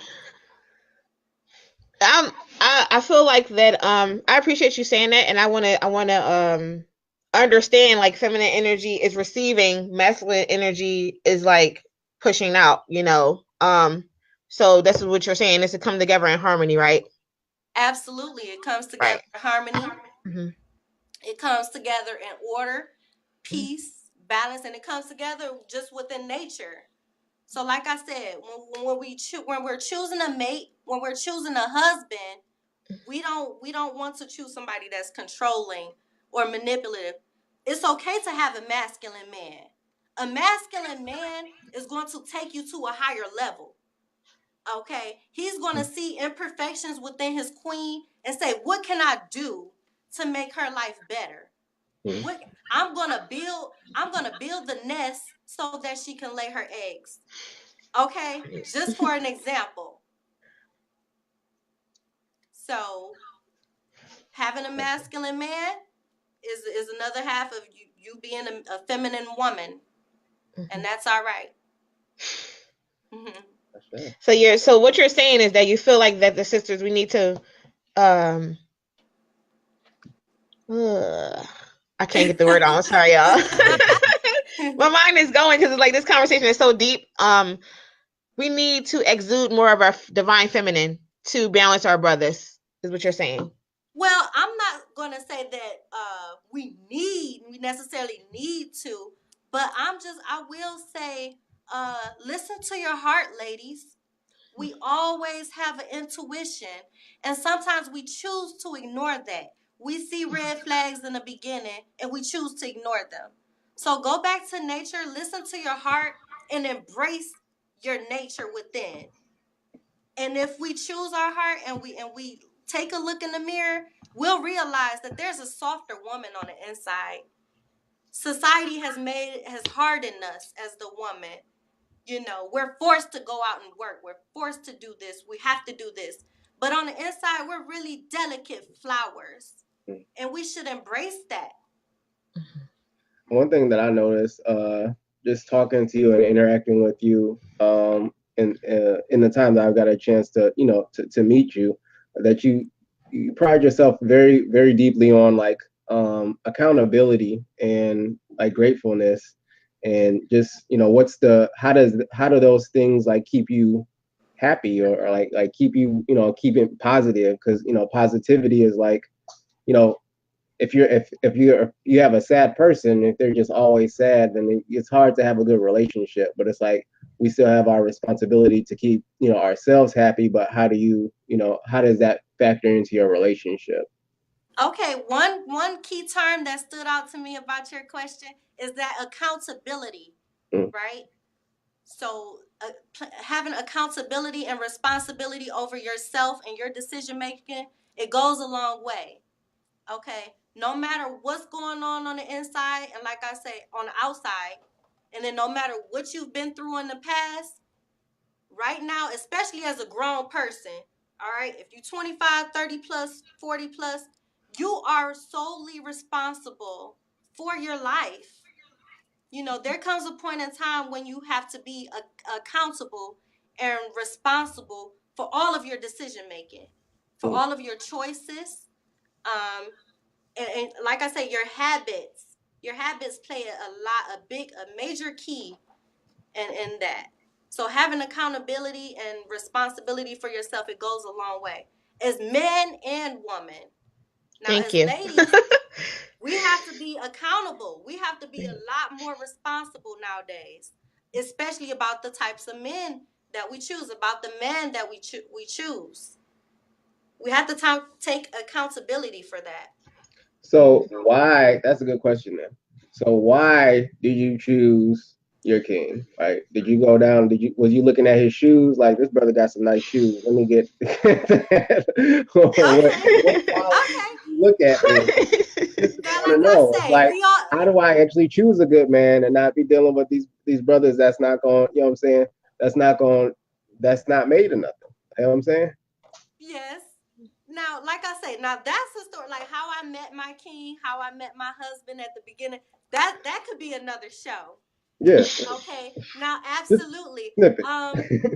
I feel like that I appreciate you saying that, and I wanna understand, like, feminine energy is receiving, masculine energy is like pushing out, you know. So this is what you're saying, is to come together in harmony, right? Absolutely. It comes together in harmony. Mm-hmm. It comes together in order, peace, balance, and it comes together just within nature. So, like I said, when we're choosing a mate, when we're choosing a husband, we don't want to choose somebody that's controlling or manipulative. It's okay to have a masculine man. A masculine man is going to take you to a higher level. Okay, he's going to see imperfections within his queen and say, "What can I do to make her life better? What I'm gonna build the nest so that she can lay her eggs." Okay, just for an example. So having a masculine man is another half of you being a feminine woman, and that's all right. Mm-hmm. So what you're saying is that you feel like that the sisters, we need to I can't get the word on. Sorry, y'all. My mind is going because it's like this conversation is so deep. We need to exude more of our divine feminine to balance our brothers, is what you're saying. Well, I'm not gonna say that we necessarily need to, but I will say, listen to your heart, ladies. We always have an intuition, and sometimes we choose to ignore that. We see red flags in the beginning, and we choose to ignore them. So go back to nature, listen to your heart, and embrace your nature within. And if we choose our heart and we take a look in the mirror, we'll realize that there's a softer woman on the inside. Society has hardened us as the woman. You know, we're forced to go out and work. We're forced to do this. We have to do this. But on the inside, we're really delicate flowers. And we should embrace that. One thing that I noticed, just talking to you and interacting with you, in the time that I've got a chance to, to meet you, that you pride yourself very, very deeply on, like, accountability and, like, gratefulness, and just, how do those things, like, keep you happy, or like keep you, keep it positive? Because, positivity is like, if you have a sad person, if they're just always sad, then it's hard to have a good relationship. But it's like, we still have our responsibility to keep, ourselves happy. But how does that factor into your relationship? Okay, one key term that stood out to me about your question is that accountability, right? So having accountability and responsibility over yourself and your decision making, it goes a long way. Okay, no matter what's going on the inside, and like I say, on the outside, and then no matter what you've been through in the past, right now, especially as a grown person, all right, if you're 25, 30 plus, 40 plus, you are solely responsible for your life. You know, there comes a point in time when you have to be accountable and responsible for all of your decision making. for all of your choices. And like I say, your habits play a major key in that. So having accountability and responsibility for yourself, it goes a long way. As men and women. Now, Thank as you. ladies, we have to be accountable. We have to be a lot more responsible nowadays, especially about the types of men that we choose, about the man that we choose. We have to take accountability for that. So why? That's a good question then. So why did you choose your king? Right? Did you go down? Was you looking at his shoes? Like, this brother got some nice shoes. Let me get. Okay. What qualities Okay. did you look at? Just Now, want to like know. I It's say, like, we all, how do I actually choose a good man and not be dealing with these brothers that's not going? You know what I'm saying? That's not going. That's not made of nothing. You know what I'm saying? yes. Now, like I say, now that's the story. Like how I met my king, how I met my husband at the beginning. That could be another show. Yeah. Okay. Now, Just absolutely. snippet.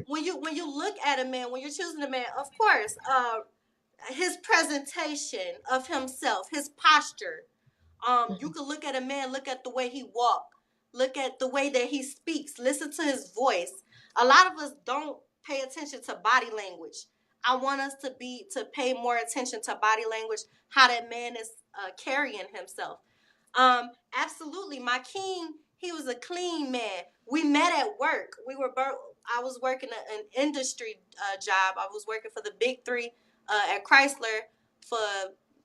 When you look at a man, when you're choosing a man, of course, his presentation of himself, his posture. You can look at a man, look at the way he walks, look at the way that he speaks, listen to his voice. A lot of us don't pay attention to body language. I want us to pay more attention to body language, how that man is carrying himself. Absolutely, my king, he was a clean man. We met at work. I was working an industry job. I was working for the big three at Chrysler for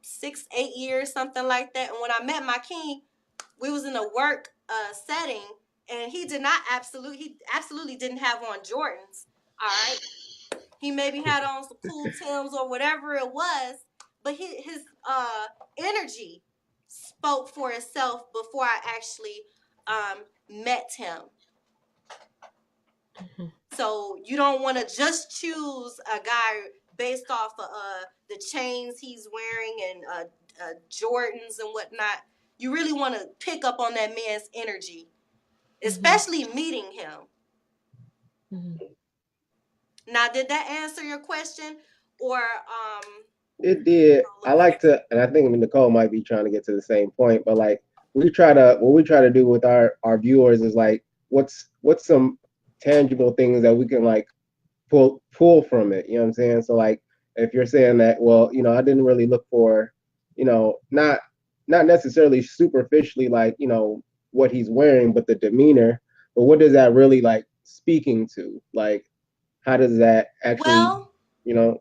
6-8 years, something like that. And when I met my king, we was in a work setting, and he absolutely didn't have on Jordans. All right, he maybe had on some cool Tims or whatever it was, but his energy spoke for itself before I actually met him. Mm-hmm. So you don't want to just choose a guy based off of the chains he's wearing and Jordans and whatnot. You really want to pick up on that man's energy, especially meeting him. Mm-hmm. Now, did that answer your question? Or It did. I like to, and I think Nicole might be trying to get to the same point, but like what we try to do with our viewers is like, what's some tangible things that we can like pull from it. You know what I'm saying? So like, if you're saying that, well, I didn't really look for, not necessarily superficially like, what he's wearing, but the demeanor. But what does that really like speaking to? Like, how does that actually,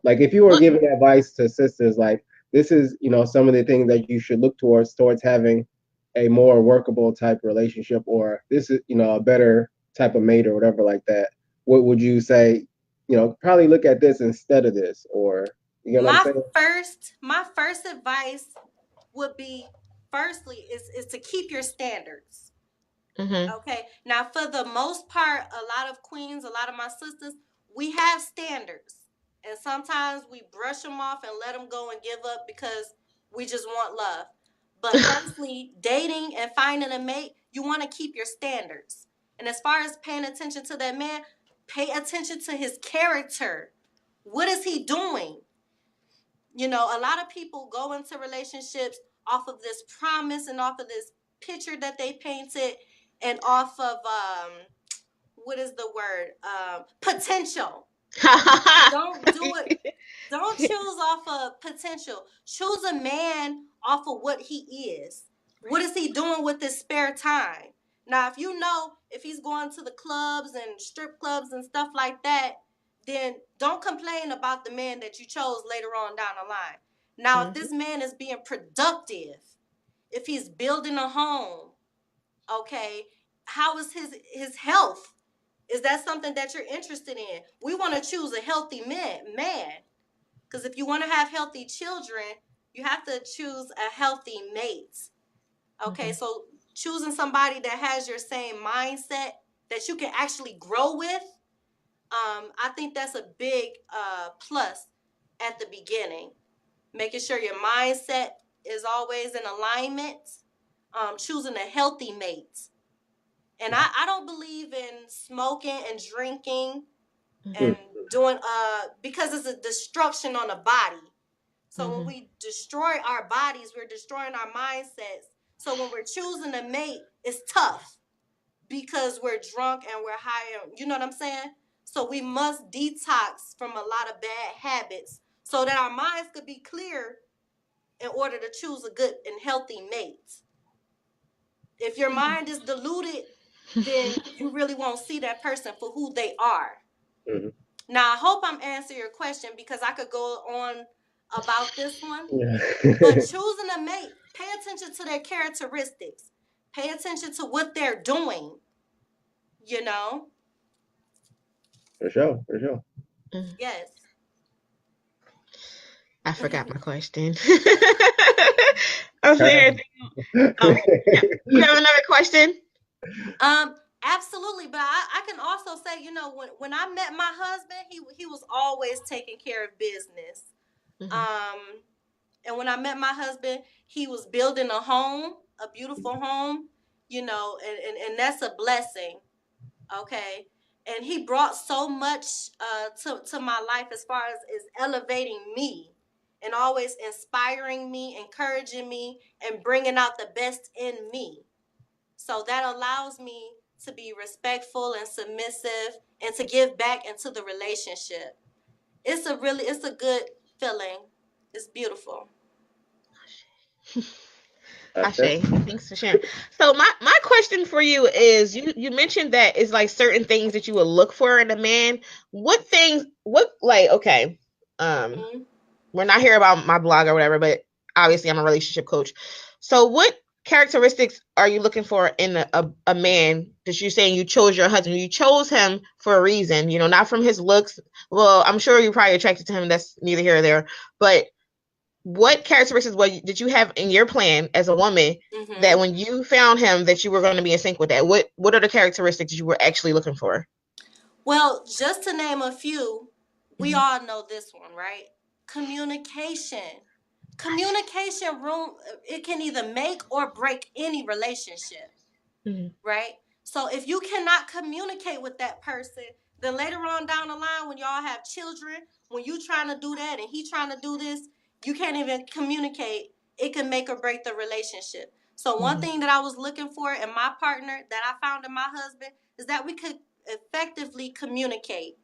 like if you were giving advice to sisters, like this is, some of the things that you should look towards having a more workable type relationship, or this is, a better type of mate or whatever like that. What would you say? Probably look at this instead of this, or what I'm saying? My first advice would be, firstly, is to keep your standards. Mm-hmm. Okay. Now, for the most part, a lot of queens, a lot of my sisters, we have standards. And sometimes we brush them off and let them go and give up because we just want love. But firstly, dating and finding a mate, you want to keep your standards. And as far as paying attention to that man, pay attention to his character. What is he doing? A lot of people go into relationships off of this promise and off of this picture that they painted and off of what is the word? Potential. Don't do it. Don't choose off of potential. Choose a man off of what he is. What is he doing with his spare time? Now, if he's going to the clubs and strip clubs and stuff like that, then don't complain about the man that you chose later on down the line. Now, if this man is being productive, if he's building a home, okay, how is his health? Is that something that you're interested in? We want to choose a healthy man. Because if you want to have healthy children, you have to choose a healthy mate. Okay, so choosing somebody that has your same mindset that you can actually grow with, I think that's a big plus at the beginning. Making sure your mindset is always in alignment. Choosing a healthy mate. And I don't believe in smoking and drinking and doing because it's a destruction on the body. So when we destroy our bodies, we're destroying our mindsets. So when we're choosing a mate, it's tough because we're drunk and we're high. You know what I'm saying? So we must detox from a lot of bad habits so that our minds could be clear in order to choose a good and healthy mate. If your mind is diluted, then you really won't see that person for who they are. Mhm. Now, I hope I'm answering your question because I could go on about this one. Yeah. But choosing a mate, pay attention to their characteristics. Pay attention to what they're doing, you know? For sure, for sure. Yes. I forgot my question. I'm sitting here thinking, you have another question? Absolutely. But I can also say, you know, when I met my husband, he was always taking care of business. And when I met my husband, he was building a home, a beautiful home, you know, and that's a blessing. Okay. And he brought so much to my life as far as elevating me and always inspiring me, encouraging me, and bringing out the best in me. So that allows me to be respectful and submissive and to give back into the relationship. It's a good feeling. It's beautiful. Ashe, thanks for sharing. So my question for you is you mentioned that it's like certain things that you would look for in a man. What things okay, we're not here about my blog or whatever, but obviously I'm a relationship coach. So what characteristics are you looking for in a man that you're saying you chose your husband? You chose him for a reason, you know, not from his looks. Well, I'm sure you're probably attracted to him. That's neither here or there. But what characteristics did you have in your plan as a woman that when you found him that you were going to be in sync with that? What are the characteristics you were actually looking for? Well, just to name a few, we all know this one, right? Communication. Communication it can either make or break any relationship, right? So if you cannot communicate with that person, then later on down the line when y'all have children, when you trying to do that and he trying to do this, you can't even communicate. It can make or break the relationship. So one thing that I was looking for in my partner that I found in my husband is that we could effectively communicate.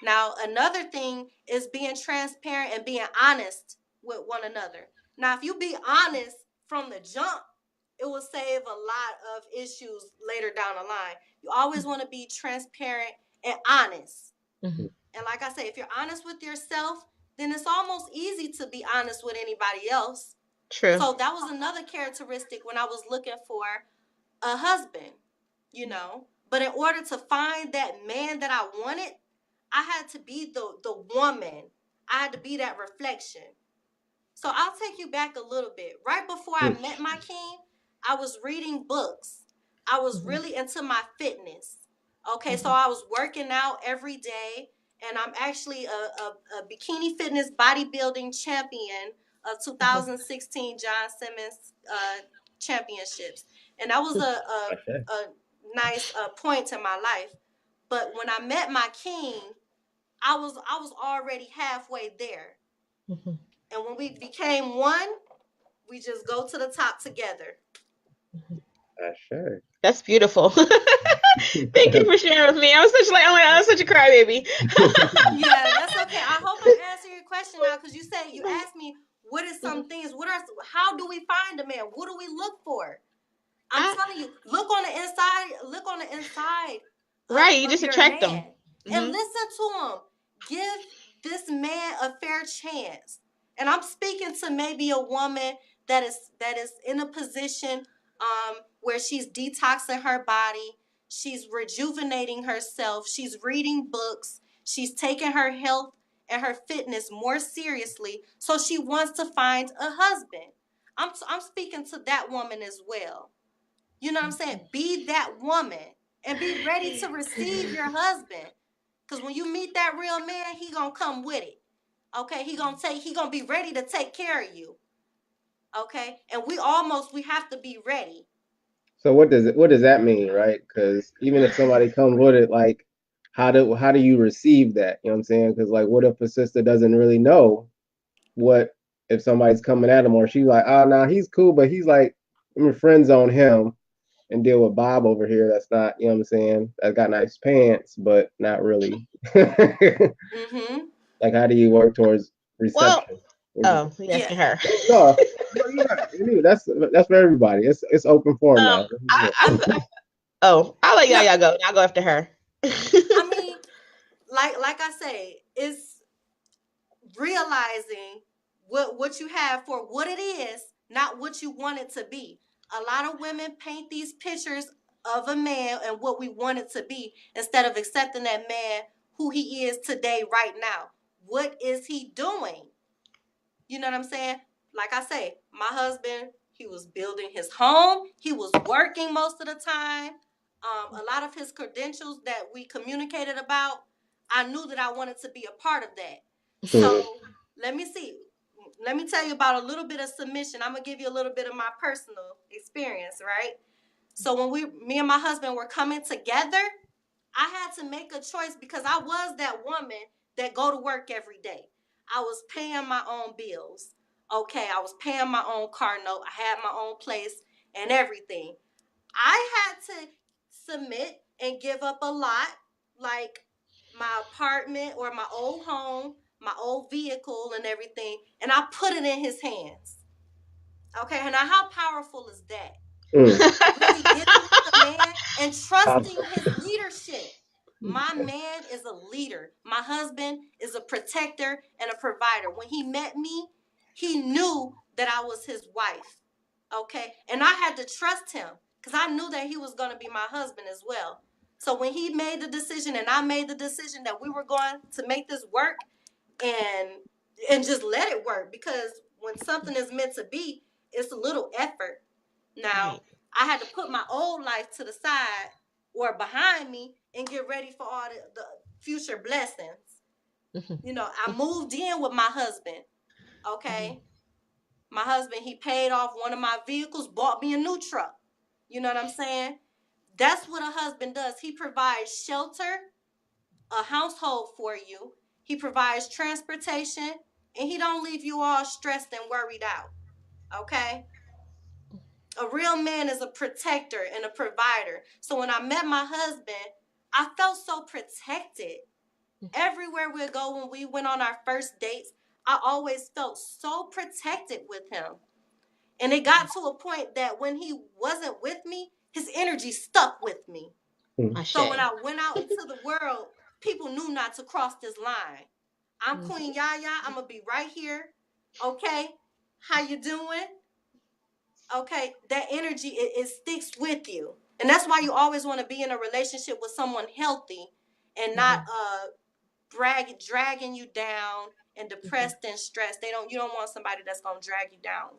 Now, another thing is being transparent and being honest with one another. Now, if you be honest from the jump, it will save a lot of issues later down the line. You always want to be transparent and honest. And like I say, if you're honest with yourself, then it's almost easy to be honest with anybody else. True. So that was another characteristic when I was looking for a husband, you know. But in order to find that man that I wanted, I had to be the woman. I had to be that reflection. So I'll take you back a little bit. Right before I met my king, I was reading books. I was really into my fitness. Okay, so I was working out every day, and I'm actually a bikini fitness bodybuilding champion of 2016 John Simmons championships. And that was a nice point in my life. But when I met my king, I was already halfway there. And when we became one, we just go to the top together. Sure. That's beautiful. Thank you for sharing with me. I was such a crybaby. Yeah, that's okay. I hope I answered your question now because you asked me what is some things, how do we find a man? What do we look for? I'm telling you, look on the inside. Right, you just attract them. And listen to him. Give this man a fair chance. And I'm speaking to maybe a woman that is in a position where she's detoxing her body, she's rejuvenating herself, she's reading books, she's taking her health and her fitness more seriously, so she wants to find a husband. I'm speaking to that woman as well. You know what I'm saying? Be that woman and be ready to receive your husband. Because when you meet that real man, he gonna come with it. Okay, he gonna be ready to take care of you. Okay, and we have to be ready. So what does that mean, right? Because even if somebody comes with it, like how do you receive that? You know what I'm saying? Because like, what if a sister doesn't really know what if somebody's coming at him, or she's like, oh no, he's cool, but he's like, let me friend zone him and deal with Bob over here. That's not, you know what I'm saying? That got nice pants, but not really. Mm-hmm. Like, how do you work towards reception? Oh, you asking her? No, that's for everybody. It's open forum now. I'll let Yaya go. I'll go after her. I mean, like I say, it's realizing what you have for what it is, not what you want it to be. A lot of women paint these pictures of a man and what we want it to be instead of accepting that man who he is today, right now. What is he doing? You know what I'm saying? Like I say, my husband, he was building his home. He was working most of the time. A lot of his credentials that we communicated about, I knew that I wanted to be a part of that. So let me see. Let me tell you about a little bit of submission. I'm going to give you a little bit of my personal experience, right? So when me and my husband were coming together, I had to make a choice because I was that woman that go to work every day. I was paying my own bills. Okay, I was paying my own car note. I had my own place and everything. I had to submit and give up a lot, like my apartment or my old home, my old vehicle and everything, and I put it in his hands. Okay, and now how powerful is that? Really getting with the man and trusting his leadership. My man is a leader. My husband is a protector and a provider. When he met me, he knew that I was his wife. Okay, and I had to trust him because I knew that he was going to be my husband as well. So when he made the decision and I made the decision that we were going to make this work and just let it work, because when something is meant to be, it's a little effort. Now, I had to put my old life to the side or behind me and get ready for all the future blessings. You know, I moved in with my husband. Okay. My husband, he paid off one of my vehicles, bought me a new truck. You know what I'm saying? That's what a husband does. He provides shelter, a household for you. He provides transportation, and he don't leave you all stressed and worried out. Okay? A real man is a protector and a provider. So when I met my husband, I felt so protected. Everywhere we go, when we went on our first dates, I always felt so protected with him. And it got to a point that when he wasn't with me, his energy stuck with me. So when I went out into the world, people knew not to cross this line. I'm Queen Yaya. I'm going to be right here. Okay? How you doing? Okay? That energy, it sticks with you. And that's why you always want to be in a relationship with someone healthy and not dragging you down and depressed and stressed. You don't want somebody that's going to drag you down.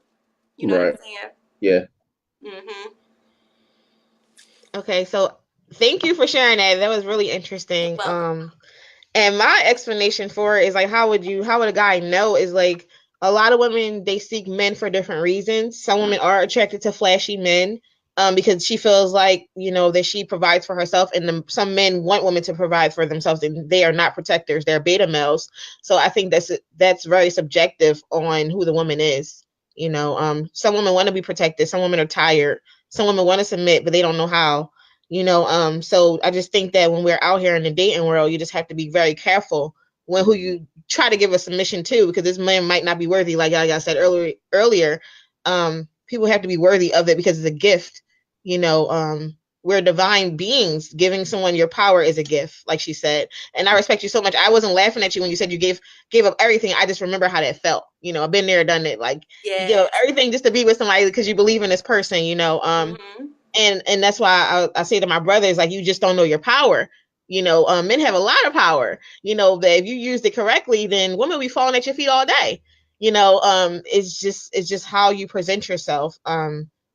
You know what I'm saying? Yeah. Okay, so thank you for sharing that. That was really interesting. And my explanation for it is like, how would a guy know? Is like, a lot of women, they seek men for different reasons. Some women are attracted to flashy men because she feels like, you know, that she provides for herself, and some men want women to provide for themselves, and they are not protectors. They're beta males. So I think that's very subjective on who the woman is. You know, some women want to be protected. Some women are tired. Some women want to submit, but they don't know how. You know, so I just think that when we're out here in the dating world, you just have to be very careful who you try to give a submission to, because this man might not be worthy. Like I said earlier, people have to be worthy of it because it's a gift. You know, we're divine beings. Giving someone your power is a gift, like she said. And I respect you so much. I wasn't laughing at you when you said you gave up everything. I just remember how that felt. You know, I've been there, done it. Like, you give up everything just to be with somebody because you believe in this person. You know, And that's why I say to my brothers, like, you just don't know your power. You know, men have a lot of power. You know, that if you used it correctly, then women will be falling at your feet all day. You know, it's just how you present yourself.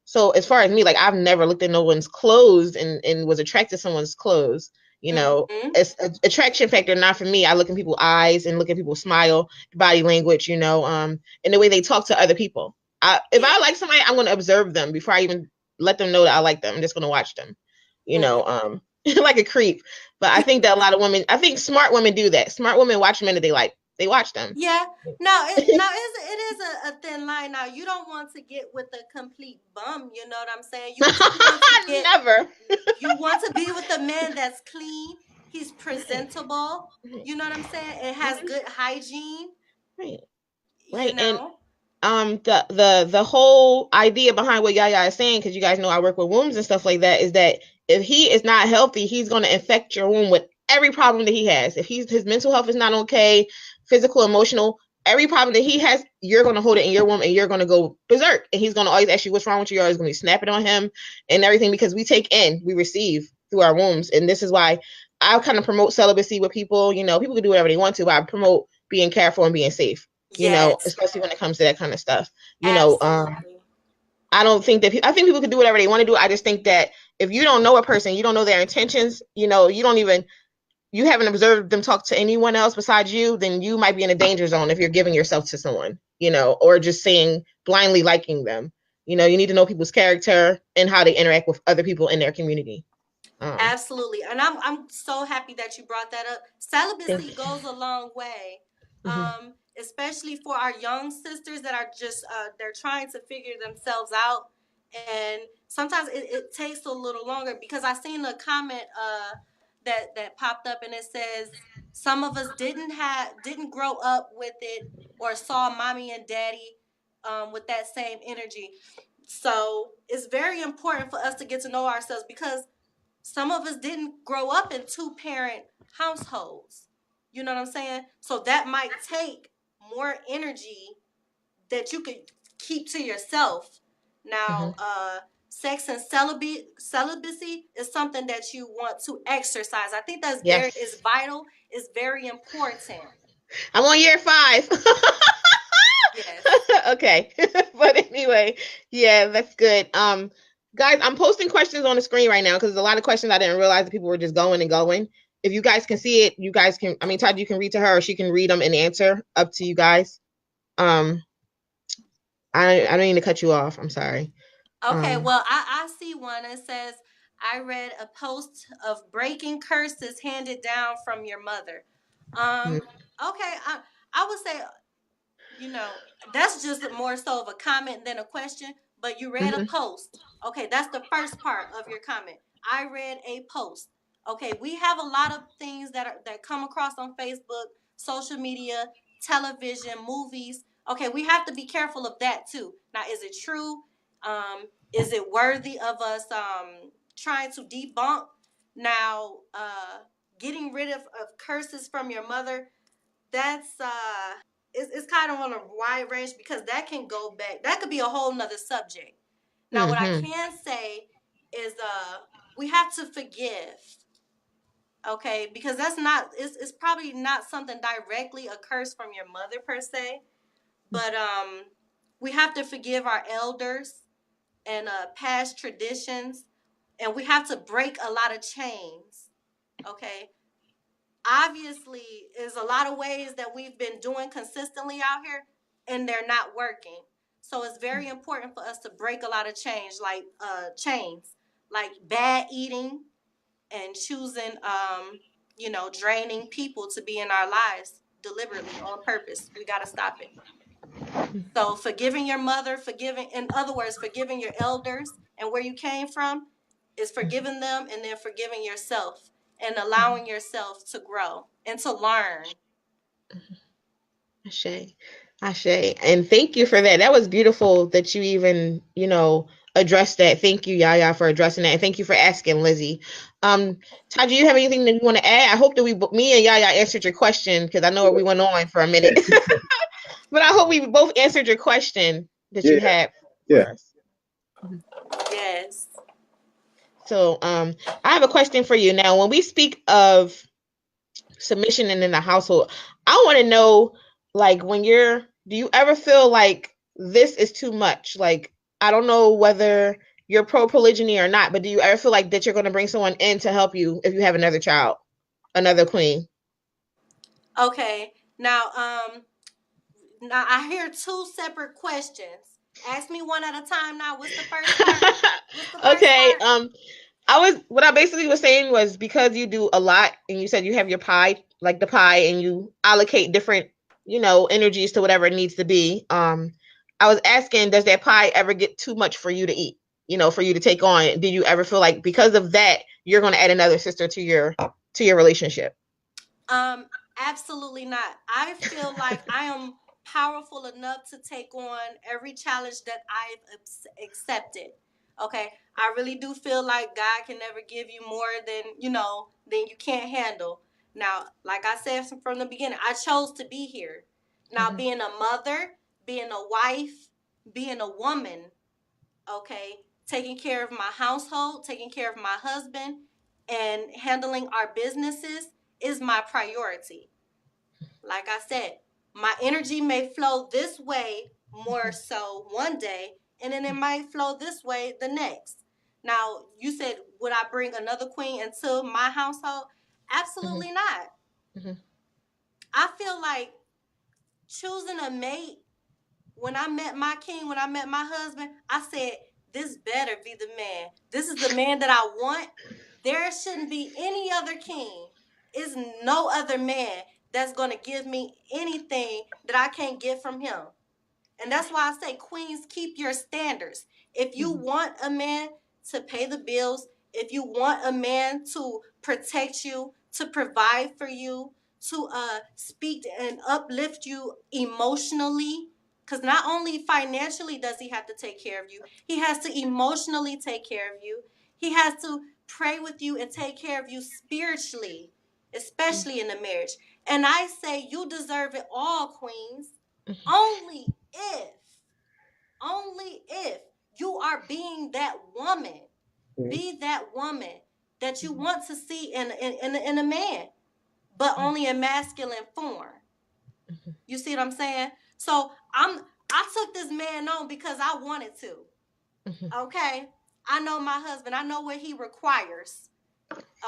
So as far as me, like, I've never looked at no one's clothes and was attracted to someone's clothes. You know, it's an attraction factor, not for me. I look in people's eyes and look at people's smile, body language, you know, and the way they talk to other people. If I like somebody, I'm going to observe them before I even let them know that I like them. I'm just going to watch them, you know, like a creep. But I think that a lot of women, I think smart women do that. Smart women watch men that they like. they watch them. Yeah. No, it is a thin line. Now, you don't want to get with a complete bum. You know what I'm saying? You want to get, Never. you want to be with a man that's clean. He's presentable. You know what I'm saying? It has good hygiene. Right. You Right. know. And the whole idea behind what Yaya is saying, because you guys know I work with wombs and stuff like that, is that if he is not healthy, he's going to infect your womb with every problem that he has. If his mental health is not okay, physical, emotional, every problem that he has, you're going to hold it in your womb and you're going to go berserk. And he's going to always ask you what's wrong with you. You're always going to be snapping on him and everything, because we take in, we receive through our wombs. And this is why I kind of promote celibacy with people. You know, people can do whatever they want to, but I promote being careful and being safe. You know, especially when it comes to that kind of stuff. You know, I don't think that I think people can do whatever they want to do. I just think that if you don't know a person, you don't know their intentions, you know, you haven't observed them talk to anyone else besides you, then you might be in a danger zone if you're giving yourself to someone, you know, or just saying blindly liking them. You know, you need to know people's character and how they interact with other people in their community. Absolutely. And I'm so happy that you brought that up. Celibacy goes a long way. Especially for our young sisters that are just they're trying to figure themselves out, and sometimes it takes a little longer, because I seen a comment that popped up, and it says some of us didn't grow up with it or saw mommy and daddy with that same energy. So it's very important for us to get to know ourselves, because some of us didn't grow up in 2-parent households. You know what I'm saying? So that might take more energy that you could keep to yourself. Now, sex and celibacy is something that you want to exercise. I think that's is vital. It's very important. I'm on year 5. Yes. Okay. But anyway, yeah, that's good. Guys, I'm posting questions on the screen right now because there's a lot of questions I didn't realize that people were just going and going. If you guys can see it, you guys can, I mean, Todd, you can read to her or she can read them and answer. Up to you guys. I don't mean to cut you off. I'm sorry. Okay, well, I see one. It says, I read a post of breaking curses handed down from your mother. Okay, I would say, you know, that's just more so of a comment than a question, but you read a post. Okay, that's the first part of your comment. I read a post. Okay, we have a lot of things that come across on Facebook, social media, television, movies. Okay, we have to be careful of that too. Now, is it true? Is it worthy of us trying to debunk? Now, getting rid of curses from your mother, that's it's kind of on a wide range, because that can go back. That could be a whole nother subject. Now, what I can say is we have to forgive. Okay, because that's not, it's probably not something directly a curse from your mother per se, but we have to forgive our elders and past traditions, and we have to break a lot of chains. Okay, obviously, there's a lot of ways that we've been doing consistently out here, and they're not working. So it's very important for us to break a lot of chains, like bad eating and choosing, draining people to be in our lives deliberately on purpose. We got to stop it. So forgiving your mother, in other words, forgiving your elders and where you came from, is forgiving them, and then forgiving yourself and allowing yourself to grow and to learn. Ashe. And thank you for that. That was beautiful that you even, addressed that. Thank you, Yaya, for addressing that. And thank you for asking, Lizzie. Todd, do you have anything that you want to add? I hope that me and Yaya answered your question, because I know we went on for a minute. But I hope we both answered your question that you had for us. Yes. So I have a question for you. Now, when we speak of submission in the household, I want to know, like, do you ever feel like this is too much? Like, I don't know whether you're pro-polygyny or not, but do you ever feel like that you're going to bring someone in to help you if you have another child, another queen? Okay. Now I hear 2 separate questions. Ask me one at a time now. What's the first part? Okay. What I basically was saying was, because you do a lot and you said you have your pie, like the pie, and you allocate different energies to whatever it needs to be. I was asking, does that pie ever get too much for you to eat? For you to take on? Did you ever feel like because of that you're going to add another sister to your relationship? Absolutely not. I feel like I am powerful enough to take on every challenge that I've accepted. Okay, I really do feel like God can never give you more than you can't handle. Now, like I said from the beginning, I chose to be here. Now, being a mother, being a wife, being a woman, okay, taking care of my household, taking care of my husband, and handling our businesses is my priority. Like I said, my energy may flow this way more so one day, and then it might flow this way the next. Now, you said, would I bring another queen into my household? Absolutely not. Mm-hmm. I feel like choosing a mate, when I met my king, when I met my husband, I said, this better be the man. This is the man that I want. There shouldn't be any other king. Is no other man that's going to give me anything that I can't get from him. And that's why I say, queens, keep your standards. If you want a man to pay the bills, if you want a man to protect you, to provide for you, to speak and uplift you emotionally, because not only financially does he have to take care of you, he has to emotionally take care of you. He has to pray with you and take care of you spiritually, especially in the marriage. And I say, you deserve it all, queens. Only if, only if you are being that woman, be that woman that you want to see in a man, but only in masculine form. You see what I'm saying? So I took this man on because I wanted to. Okay, I know my husband. I know what he requires.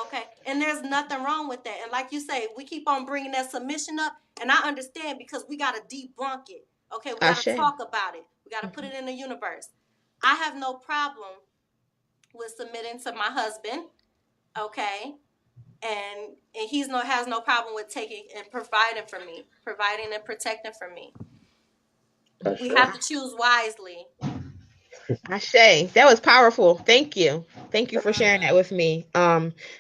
Okay, and there's nothing wrong with that. And like you say, we keep on bringing that submission up, and I understand because we got to debunk it. Okay, we got to talk about it. We got to put it in the universe. I have no problem with submitting to my husband. Okay, and he's has no problem with taking and providing for me, providing and protecting for me. We have to choose wisely. Ashe, that was powerful. Thank you. Thank you for sharing that with me.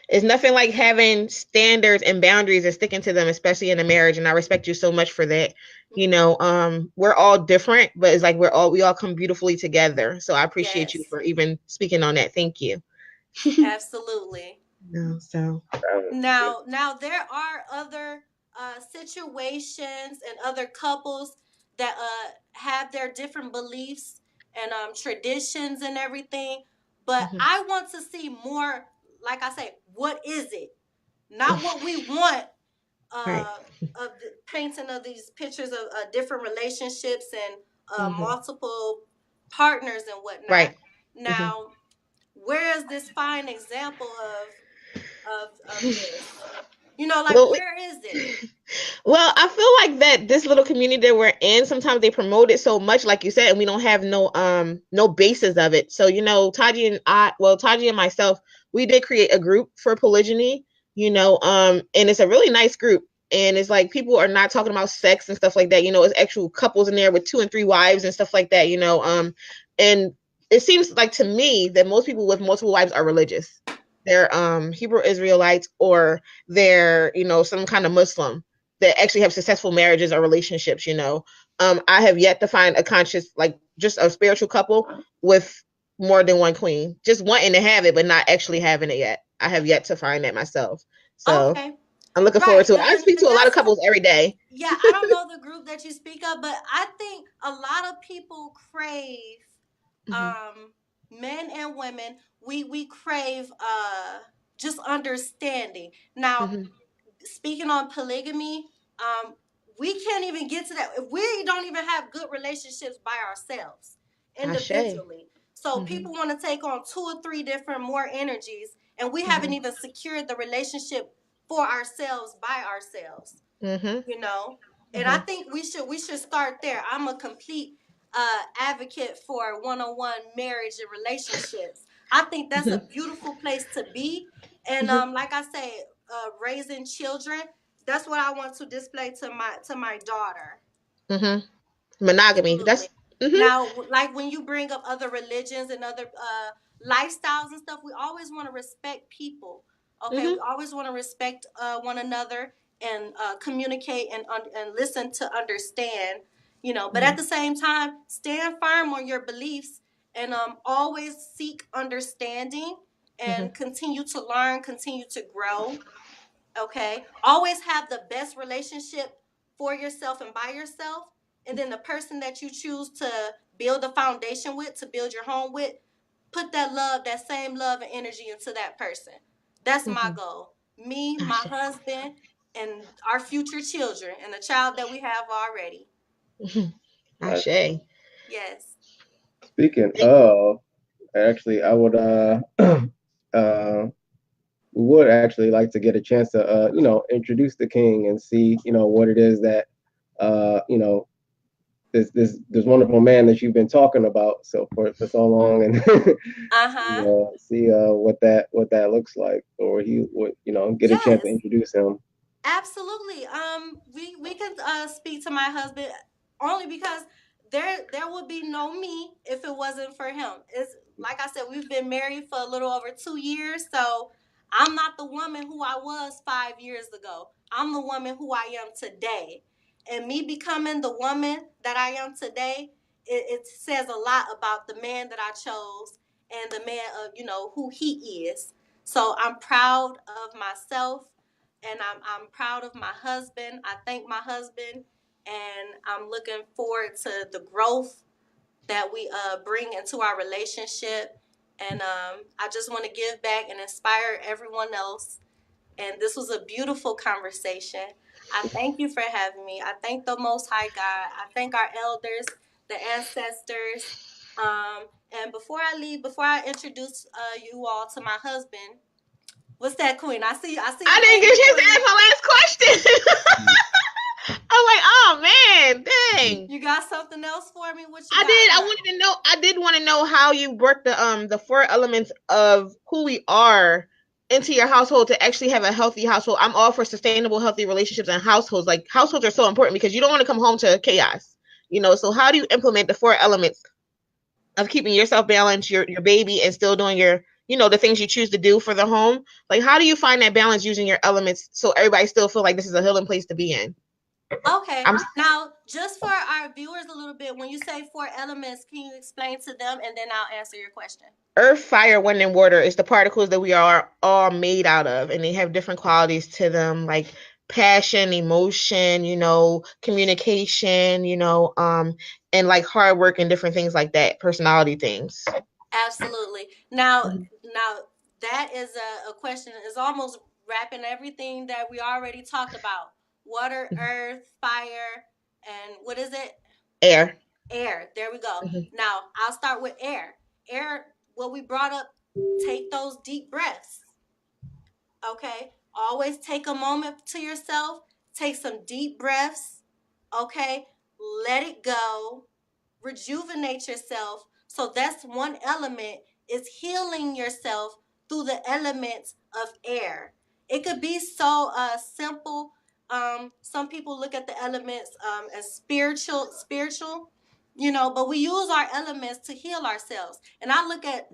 It's nothing like having standards and boundaries and sticking to them, especially in a marriage. And I respect you so much for that. We're all different, but it's like we all come beautifully together. So I appreciate you for even speaking on that. Thank you. Absolutely. So now there are other situations and other couples that have their different beliefs and traditions and everything, but I want to see more. Like I say, what is it? Not what we want. Of the painting of these pictures of different relationships and multiple partners and whatnot. Right. Now, where is this fine example of this? Where is it? Well, I feel like that this little community that we're in, sometimes they promote it so much, like you said, and we don't have no basis of it. So, Taji and myself, we did create a group for polygyny, and it's a really nice group. And it's like people are not talking about sex and stuff like that. It's actual couples in there with 2 and 3 wives and stuff like that, and it seems like to me that most people with multiple wives are religious. They're Hebrew Israelites, or they're, some kind of Muslim that actually have successful marriages or relationships. I have yet to find a conscious, like, just a spiritual couple with more than one queen, just wanting to have it but not actually having it yet. I have yet to find that myself. So okay. I'm looking forward to it. I speak to a lot of couples every day. Yeah, I don't know the group that you speak of, but I think a lot of people crave men and women, we crave just understanding. Now, speaking on polygamy, we can't even get to that if we don't even have good relationships by ourselves individually. So people want to take on 2 or 3 different more energies, and we haven't even secured the relationship for ourselves by ourselves. And I think we should start there. I'm a complete advocate for one-on-one marriage and relationships. I think that's a beautiful place to be. And like I say, raising children, That's what I want to display to my daughter. Monogamy. Absolutely. That's Now, like when you bring up other religions and other lifestyles and stuff, we always want to respect people. Okay, we always want to respect one another and communicate and listen to understand. But at the same time, stand firm on your beliefs and always seek understanding and continue to learn, continue to grow. Okay, always have the best relationship for yourself and by yourself, and then the person that you choose to build a foundation with, to build your home with, put that same love and energy into that person. That's my goal. Me, my husband, and our future children, and the child that we have already. Ashe. Yes. Speaking of, actually, I would we would actually like to get a chance to introduce the king and see what it is that this wonderful man that you've been talking about for so long, and see what that looks like, or he would get a chance to Yes. introduce him. Absolutely. We can speak to my husband only because there would be no me if it wasn't for him. It's like I said, we've been married for a little over 2 years, so I'm not the woman who I was 5 years ago. I'm the woman who I am today. And me becoming the woman that I am today, it says a lot about the man that I chose and the man of, who he is. So I'm proud of myself and I'm proud of my husband. I thank my husband, and I'm looking forward to the growth that we bring into our relationship. And I just want to give back and inspire everyone else. And this was a beautiful conversation. I thank you for having me. I thank the Most High God. I thank our elders, the ancestors. And before I leave, before I introduce you all to my husband, what's that, Queen? I see. I didn't get a chance to ask my last question. I'm like, oh man, dang. You got something else for me? What you I got? did. I wanted to know. I did want to know how you work the 4 elements of who we are into your household to actually have a healthy household. I'm all for sustainable, healthy relationships and households. Like households are so important because you don't want to come home to chaos. So how do you implement the 4 elements of keeping yourself balanced, your baby, and still doing your the things you choose to do for the home? Like how do you find that balance using your elements so everybody still feel like this is a healing place to be in? Okay. Now, just for our viewers a little bit, when you say 4 elements, can you explain to them and then I'll answer your question? Earth, fire, wind, and water is the particles that we are all made out of, and they have different qualities to them, like passion, emotion, communication, and like hard work and different things like that, personality things. Absolutely. Now, that is a question. It's almost wrapping everything that we already talked about: water, earth, fire, and what is it? Air. Air. There we go. Now, I'll start with air. Air. What we brought up. Take those deep breaths. Okay. Always take a moment to yourself. Take some deep breaths. Okay. Let it go. Rejuvenate yourself. So that's one element, is healing yourself through the elements of air. It could be so simple. Some people look at the elements as spiritual, but we use our elements to heal ourselves. And I look at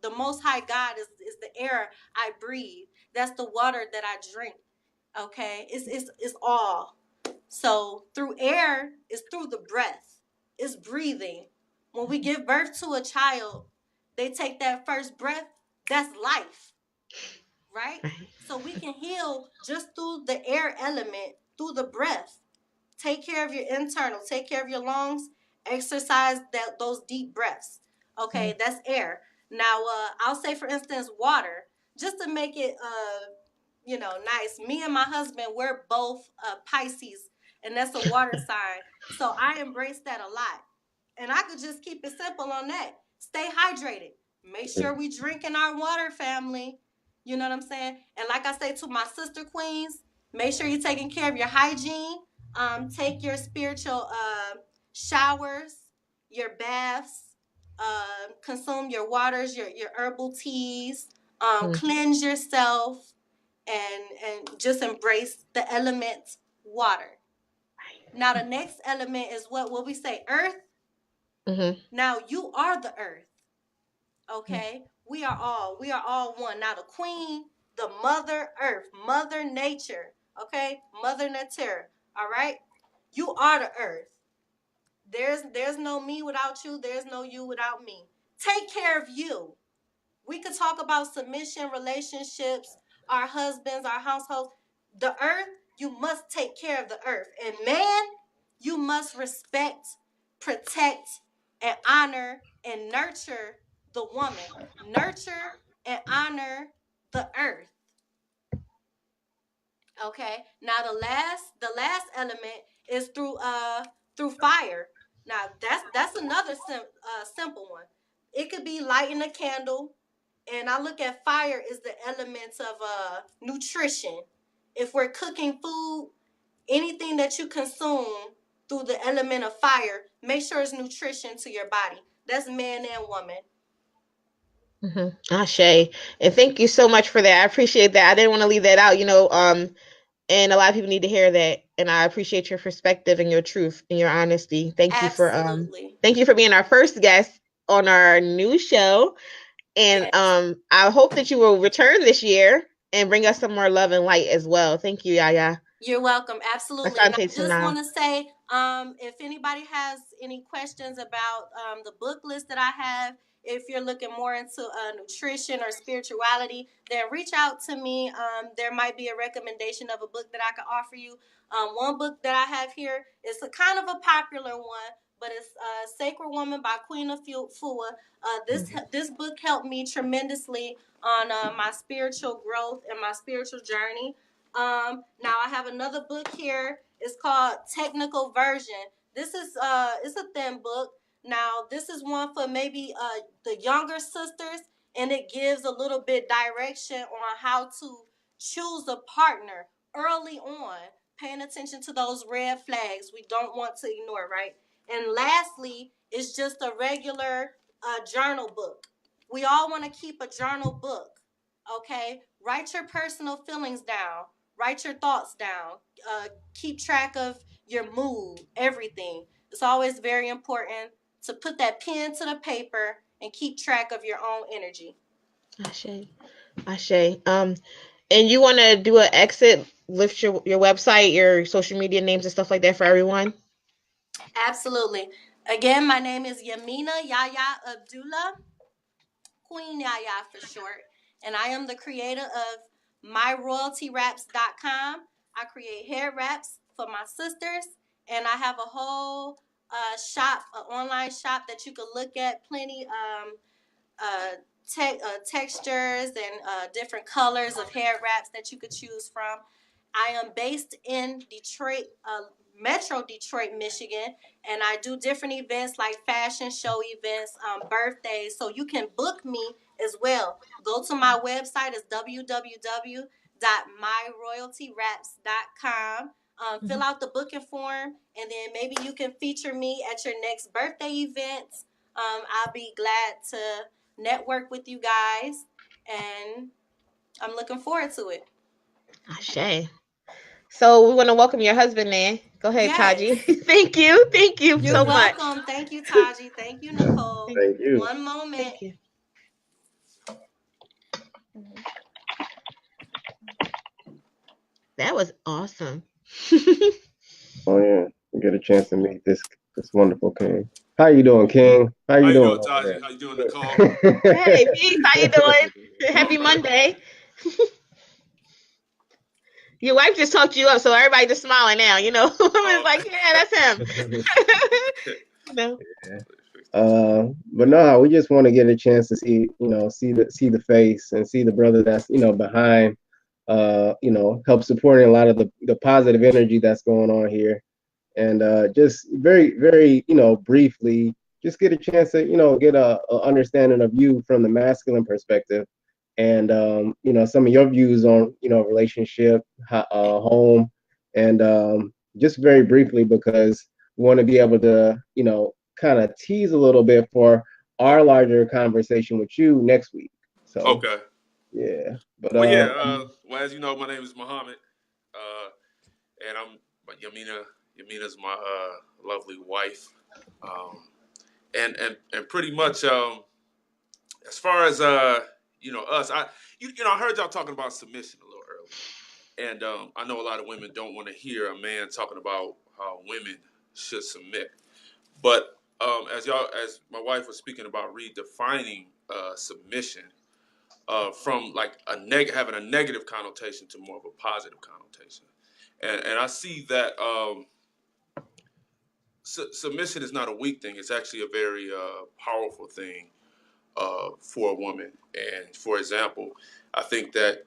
the Most High God is the air I breathe. That's the water that I drink. Okay, it's all. So through air is through the breath. It's breathing. When we give birth to a child, they take that first breath. That's life, right? So we can heal just through the air element, through the breath. Take care of your internal. Take care of your lungs. Exercise those deep breaths. Okay, that's air. Now, I'll say, for instance, water. Just to make it, nice. Me and my husband, we're both Pisces, and that's a water sign. So I embrace that a lot. And I could just keep it simple on that. Stay hydrated. Make sure we drinking our water, family. You know what I'm saying? And like I say to my sister queens, make sure you're taking care of your hygiene. Take your spiritual showers, your baths, consume your waters, your herbal teas, cleanse yourself, and just embrace the element water. Now the next element is what we say, earth. Mm-hmm. Now you are the earth. Okay? We are all one. Now the queen, the mother earth, mother nature, okay? Mother nature. All right? You are the earth. There's no me without you, there's no you without me. Take care of you. We could talk about submission, relationships, our husbands, our households. The earth, you must take care of the earth. And man, you must respect, protect, and honor and nurture the woman. Nurture and honor the earth. Okay. Now the last element is through fire. Now that's another simple one. It could be lighting a candle, and I look at fire as the elements of nutrition. If we're cooking food, anything that you consume through the element of fire, make sure it's nutrition to your body. That's man and woman. Mm-hmm. Ashe. And thank you so much for that. I appreciate that. I didn't want to leave that out, and a lot of people need to hear that. And I appreciate your perspective and your truth and your honesty. Absolutely. Thank you for being our first guest on our new show. And Yes. I hope that you will return this year and bring us some more love and light as well. Thank you, Yaya. You're welcome. Absolutely. And I just want to say, if anybody has any questions about the book list that I have, if you're looking more into nutrition or spirituality, then reach out to me. There might be a recommendation of a book that I could offer you. One book that I have here is a kind of a popular one, but it's Sacred Woman by Queen Afua. This book helped me tremendously on my spiritual growth and my spiritual journey. Now I have another book here. It's called Technical Version. This is it's a thin book. Now this is one for maybe the younger sisters, and it gives a little bit direction on how to choose a partner early on, paying attention to those red flags we don't want to ignore, right? And lastly, it's just a regular journal book. We all want to keep a journal book, okay? Write your personal feelings down. Write your thoughts down. Keep track of your mood, everything. It's always very important to put that pen to the paper and keep track of your own energy. Ashe. And you want to do an exit, lift your website, your social media names and stuff like that for everyone? Absolutely. Again, my name is Yamina Yaya Abdullah, Queen Yaya for short, and I am the creator of MyRoyaltyWraps.com. I create hair wraps for my sisters, and I have a whole shop, an online shop that you can look at, plenty textures and different colors of hair wraps that you could choose from. I am based in Detroit, Metro Detroit, Michigan, and I do different events like fashion show events, birthdays, so you can book me as well. Go to my website, it's www.myroyaltywraps.com. Fill out the booking form, and then maybe you can feature me at your next birthday event. I'll be glad to network with you guys, and I'm looking forward to it. Ashe. So we want to welcome your husband, man. Go ahead, yes. Taji. Thank you You're so much. You're welcome. Thank you, Taji. Thank you, Nicole. Thank you. One moment. Thank you. That was awesome. Oh yeah, we get a chance to meet this wonderful king. How you doing, King? How you doing, Taji? How you doing, Nicole? Hey, peace. How you doing? Happy Monday. Your wife just talked you up, so everybody just smiling now. It's like, yeah, that's him. Yeah. But no, we just want to get a chance to see the face and see the brother that's behind, help supporting a lot of the positive energy that's going on here, and just very, very, briefly, just get a chance to get a understanding of you from the masculine perspective. And some of your views on relationship, home, and just very briefly, because we want to be able to kind of tease a little bit for our larger conversation with you next week. So okay. Yeah, but well, yeah. Well, as you know, my name is Muhammad, and I'm Yamina. Yamina's my lovely wife, and pretty much as far as us, I heard y'all talking about submission a little earlier, and I know a lot of women don't want to hear a man talking about how women should submit, but as my wife was speaking about redefining submission from like having a negative connotation to more of a positive connotation, and I see that submission is not a weak thing; it's actually a very powerful thing for a woman. And for example, I think that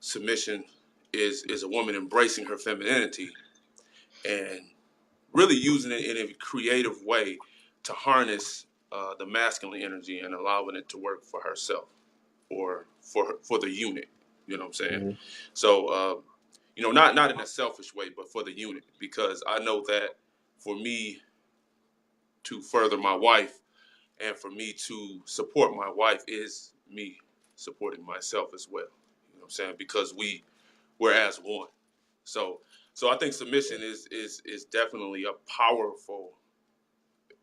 submission is a woman embracing her femininity and really using it in a creative way to harness the masculine energy and allowing it to work for herself or for the unit. You know what I'm saying? Mm-hmm. So not in a selfish way, but for the unit, because I know that for me to further my wife and for me to support my wife is me supporting myself as well. You know what I'm saying? Because we're as one. So I think submission is definitely a powerful,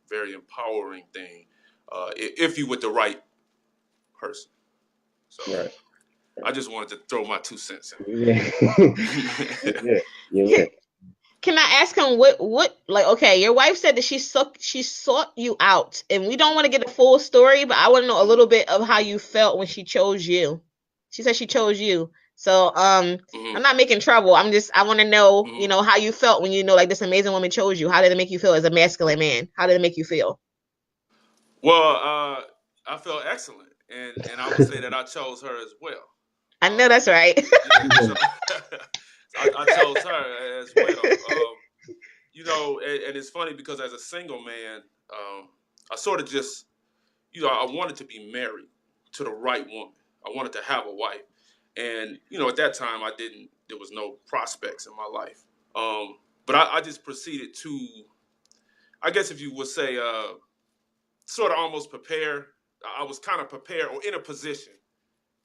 very empowering thing if you with the right person. So Right. I just wanted to throw my 2 cents in. Yeah. Yeah. Can I ask him what like, okay, your wife said that she sought you out, and we don't want to get the full story, but I want to know a little bit of how you felt when she chose you. She said she chose you. So I'm not making trouble. I want to know, how you felt when like this amazing woman chose you. How did it make you feel as a masculine man? How did it make you feel? Well, I felt excellent, and I would say that I chose her as well. I know that's right. Yeah, so I chose her as well. And it's funny because as a single man, I sort of just, I wanted to be married to the right woman. I wanted to have a wife. And, at that time, there was no prospects in my life. But I just proceeded to, I guess if you would say, sort of almost prepare. I was kind of prepared or in a position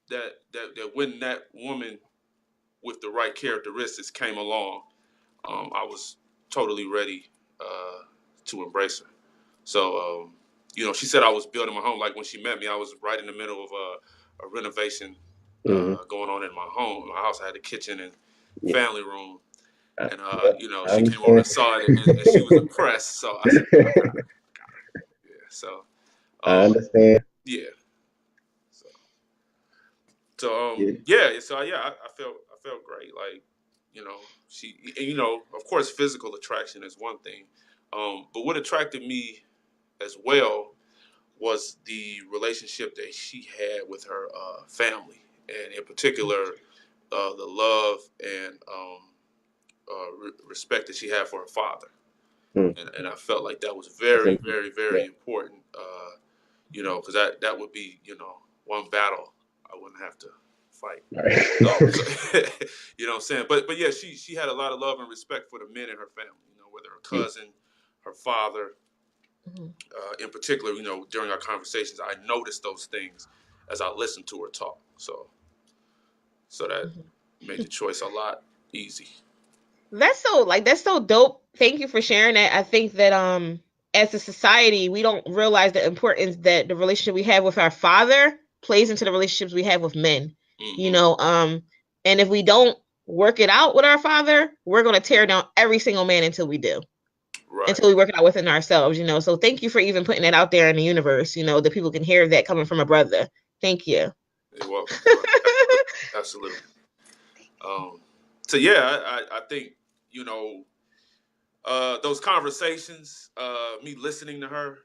that when that woman with the right characteristics came along, I was totally ready to embrace her. So, she said I was building my home. Like when she met me, I was right in the middle of a renovation going on in my home. My house, I had a kitchen and family room. And, she came over and saw it and she was impressed. So I said, I got her. Yeah. So I understand. Yeah. So I felt great. Like, she, and, of course, physical attraction is one thing. But what attracted me as well was the relationship that she had with her family, and in particular, the love and respect that she had for her father. And I felt like that was very, very, very important. Because that would be, one battle I wouldn't have to fight. Right. So, you know what I'm saying? But yeah, she had a lot of love and respect for the men in her family, whether her cousin, her father, in particular, during our conversations, I noticed those things as I listened to her talk. So that made the choice a lot easy. That's so dope. Thank you for sharing that. I think that as a society, we don't realize the importance that the relationship we have with our father plays into the relationships we have with men. And if we don't work it out with our father, we're going to tear down every single man until we do. Right. Until we work it out within ourselves, So thank you for even putting that out there in the universe, that people can hear that coming from a brother. Thank you. You're welcome. Absolutely. So yeah, I think, those conversations, me listening to her,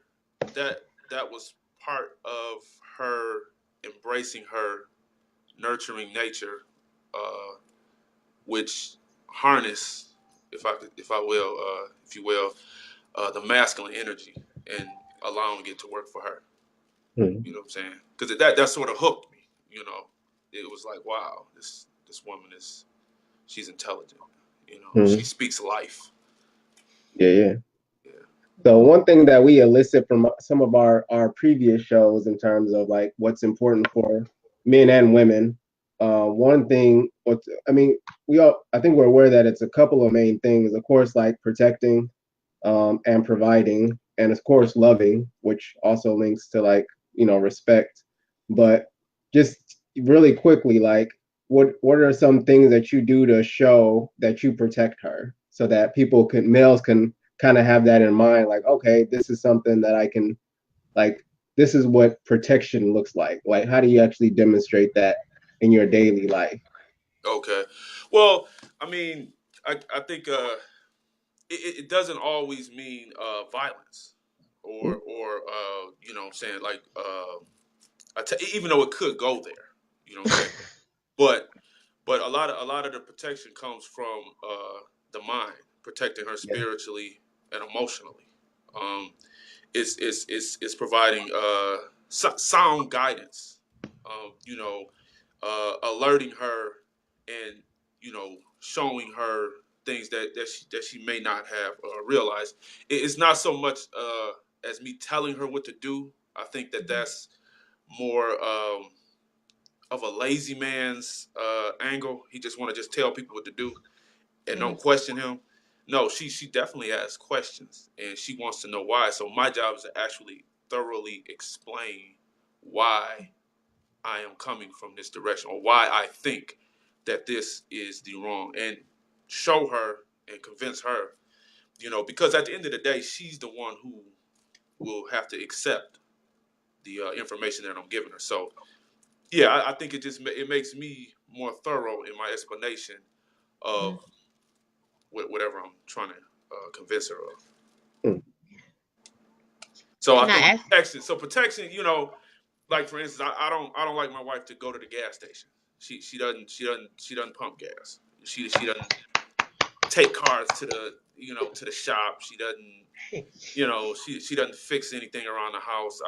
that was part of her embracing her nurturing nature, which harness, if you will, the masculine energy and allowing it to work for her. You know what I'm saying? Because that sort of hooked me. It was like, wow, this woman she's intelligent. She speaks life. Yeah. So one thing that we elicit from some of our previous shows in terms of like what's important for men and women one thing, I think we're aware that it's a couple of main things. Of course, like protecting and providing, and of course, loving, which also links to like, respect. But just really quickly, like, what are some things that you do to show that you protect her, so that males can kind of have that in mind, like, okay, this is something that I can, like, this is what protection looks like. Like, how do you actually demonstrate that in your daily life? Okay. Well, I mean, I think it doesn't always mean violence or you know what I'm saying, like even though it could go there, you know what I'm saying. But a lot of the protection comes from the mind, protecting her Yeah. spiritually and emotionally. Um, it's providing sound guidance. You know, alerting her and showing her things that she may not have realized. It's not so much as me telling her what to do. I think that's more of a lazy man's angle. He just want to just tell people what to do and don't question him. No, she definitely asks questions and she wants to know why. So my job is to actually thoroughly explain why I am coming from this direction or why I think that this is the wrong, and show her and convince her, because at the end of the day, she's the one who will have to accept the information that I'm giving her. So yeah, I think it makes me more thorough in my explanation of whatever I'm trying to convince her of. Hmm. So I Can I think ask? protection. So protection, like for instance, I don't like my wife to go to the gas station. She doesn't pump gas. She doesn't take cars to the shop. She doesn't she doesn't fix anything around the house.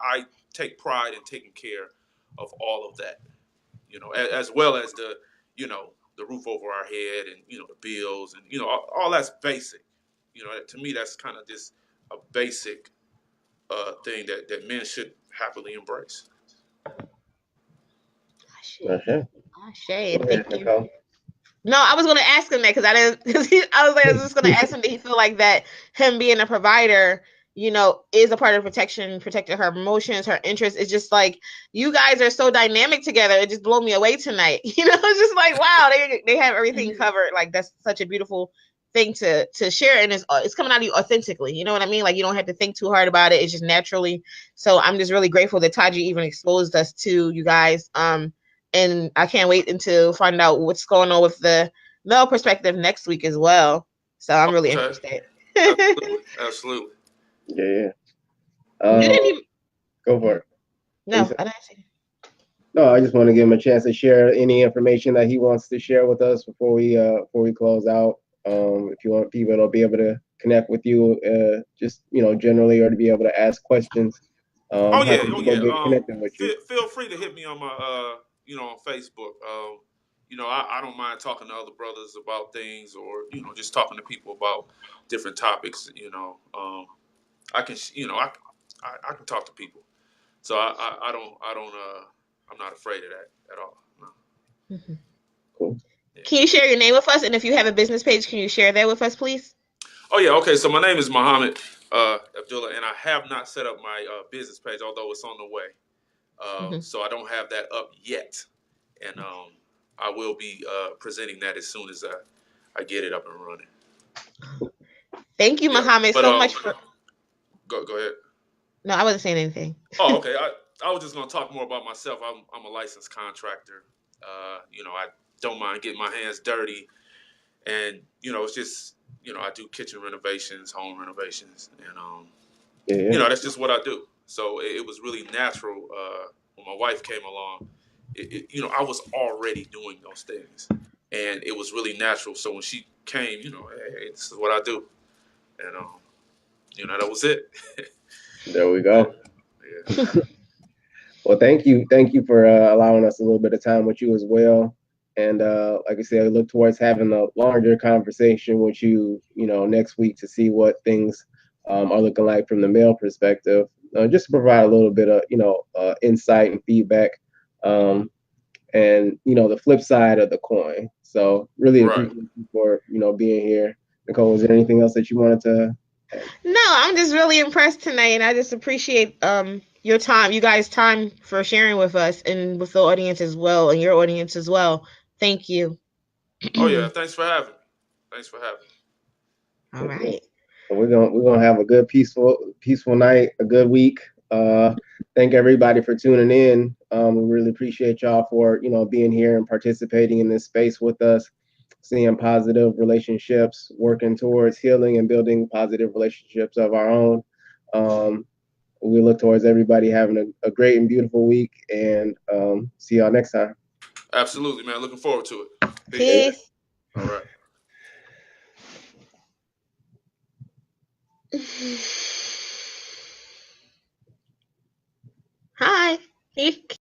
I take pride in taking care of all of that. As well as the roof over our head and the bills and all that's basic. To me that's kind of just a basic thing that men should happily embrace. Okay. Go Shade, ahead, thank you. Nicole. No, I was gonna ask him that because I didn't. Cause I was like, I was just gonna ask him, did he feel like that him being a provider, is a part of protection, protecting her emotions, her interests? It's just like you guys are so dynamic together. It just blew me away tonight. It's just like wow, they have everything covered. Like that's such a beautiful thing to share, and it's coming out of you authentically. You know what I mean? Like you don't have to think too hard about it. It's just naturally. So I'm just really grateful that Taji even exposed us to you guys. And I can't wait until find out what's going on with the male perspective next week as well. So I'm really Okay. interested. Absolutely. Yeah. Didn't he? Go for it. No, I didn't see. No, I just want to give him a chance to share any information that he wants to share with us before we close out. If you want people to be able to connect with you, just generally, or to be able to ask questions, Oh how yeah, can oh people yeah. get connected with you? Feel free to hit me on my on Facebook. I don't mind talking to other brothers about things or just talking to people about different topics. I can I can talk to people. So I'm not afraid of that at all. No. Cool. Yeah. Can you share your name with us? And if you have a business page, can you share that with us, please? Oh yeah, okay. So my name is Muhammad Abdullah, and I have not set up my business page, although it's on the way. So I don't have that up yet, and I will be presenting that as soon as I get it up and running. Thank you, Yeah, Muhammad, but so much for. go ahead. No, I wasn't saying anything. Oh, okay. I was just gonna talk more about myself. I'm a licensed contractor. I don't mind getting my hands dirty, and it's just I do kitchen renovations, home renovations, and Yeah. that's just what I do. So it was really natural when my wife came along. I was already doing those things, and it was really natural. So when she came, hey, this is what I do, and that was it. There we go. Yeah. Well, thank you for allowing us a little bit of time with you as well. And like I said, I look towards having a larger conversation with you, next week to see what things are looking like from the male perspective, just to provide a little bit of, insight and feedback. and the flip side of the coin. So really Right. appreciate you for being here. Nicole, is there anything else that you wanted to? No, I'm just really impressed tonight, and I just appreciate your time, you guys' time for sharing with us and with the audience as well, and your audience as well. Thank you. Oh yeah, thanks for having me. Thanks for having me. All right. So we're gonna have a good peaceful night, a good week. Thank everybody for tuning in. We really appreciate y'all for being here and participating in this space with us, seeing positive relationships, working towards healing and building positive relationships of our own. We look towards everybody having a great and beautiful week, and see y'all next time. Absolutely, man. Looking forward to it. Peace. All right. Hi.